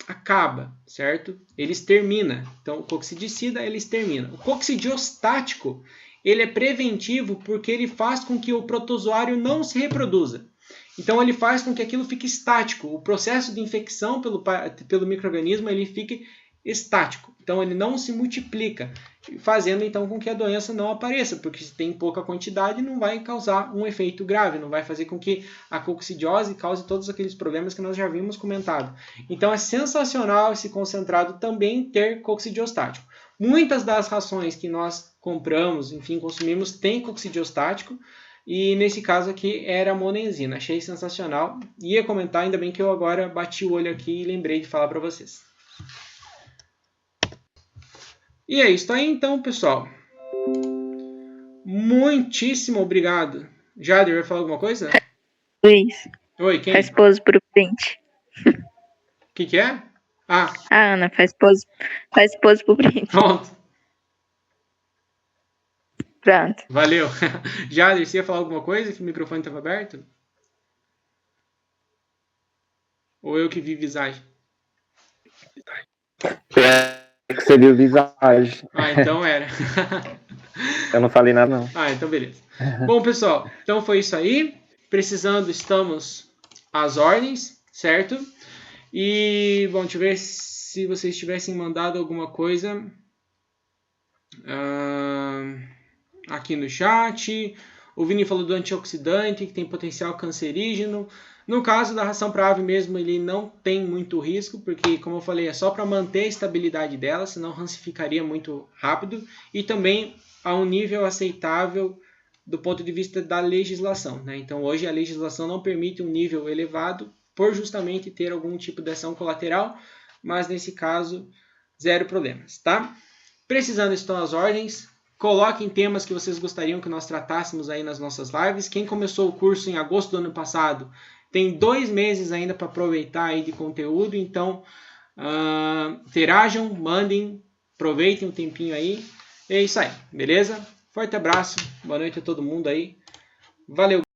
acaba, certo? Ele extermina. Então o coccidicida ele extermina. O coccidiostático ele é preventivo porque ele faz com que o protozoário não se reproduza. Então ele faz com que aquilo fique estático. O processo de infecção pelo micro-organismo ele fique estático. Então ele não se multiplica, fazendo então com que a doença não apareça, porque se tem pouca quantidade não vai causar um efeito grave, não vai fazer com que a coccidiose cause todos aqueles problemas que nós já vimos comentado. Então é sensacional esse concentrado também ter coccidiostático. Muitas das rações que nós compramos, enfim, consumimos, tem coccidiostático, e nesse caso aqui era a monenzina. Achei sensacional. Ia comentar, ainda bem que eu agora bati o olho aqui e lembrei de falar para vocês. E é isso aí então, pessoal. Muitíssimo obrigado. Jader, vai falar alguma coisa? Luiz. Oi, quem? Faz pose pro print. O que é? Ah, A Ana faz pose pro print. pronto. Pronto. Valeu. Jader, você ia falar alguma coisa? Que o microfone estava aberto? Ou eu que vi visagem? Você viu visagem. Ah, então era. Eu não falei nada, não. Ah, então beleza. Bom, pessoal, então foi isso aí. Precisando, estamos às ordens, certo? E, bom, deixa eu ver se vocês tivessem mandado alguma coisa aqui no chat. O Vini falou do antioxidante, que tem potencial cancerígeno. No caso da ração para ave mesmo, ele não tem muito risco, porque, como eu falei, é só para manter a estabilidade dela, senão rancificaria muito rápido. E também a um nível aceitável do ponto de vista da legislação, né? Então, hoje a legislação não permite um nível elevado, por justamente ter algum tipo de ação colateral, mas nesse caso, zero problemas, tá? Precisando, estão as ordens. Coloquem temas que vocês gostariam que nós tratássemos aí nas nossas lives. Quem começou o curso em agosto do ano passado tem 2 meses ainda para aproveitar aí de conteúdo, então interajam, mandem, aproveitem um tempinho aí. É isso aí, beleza? Forte abraço, boa noite a todo mundo aí. Valeu!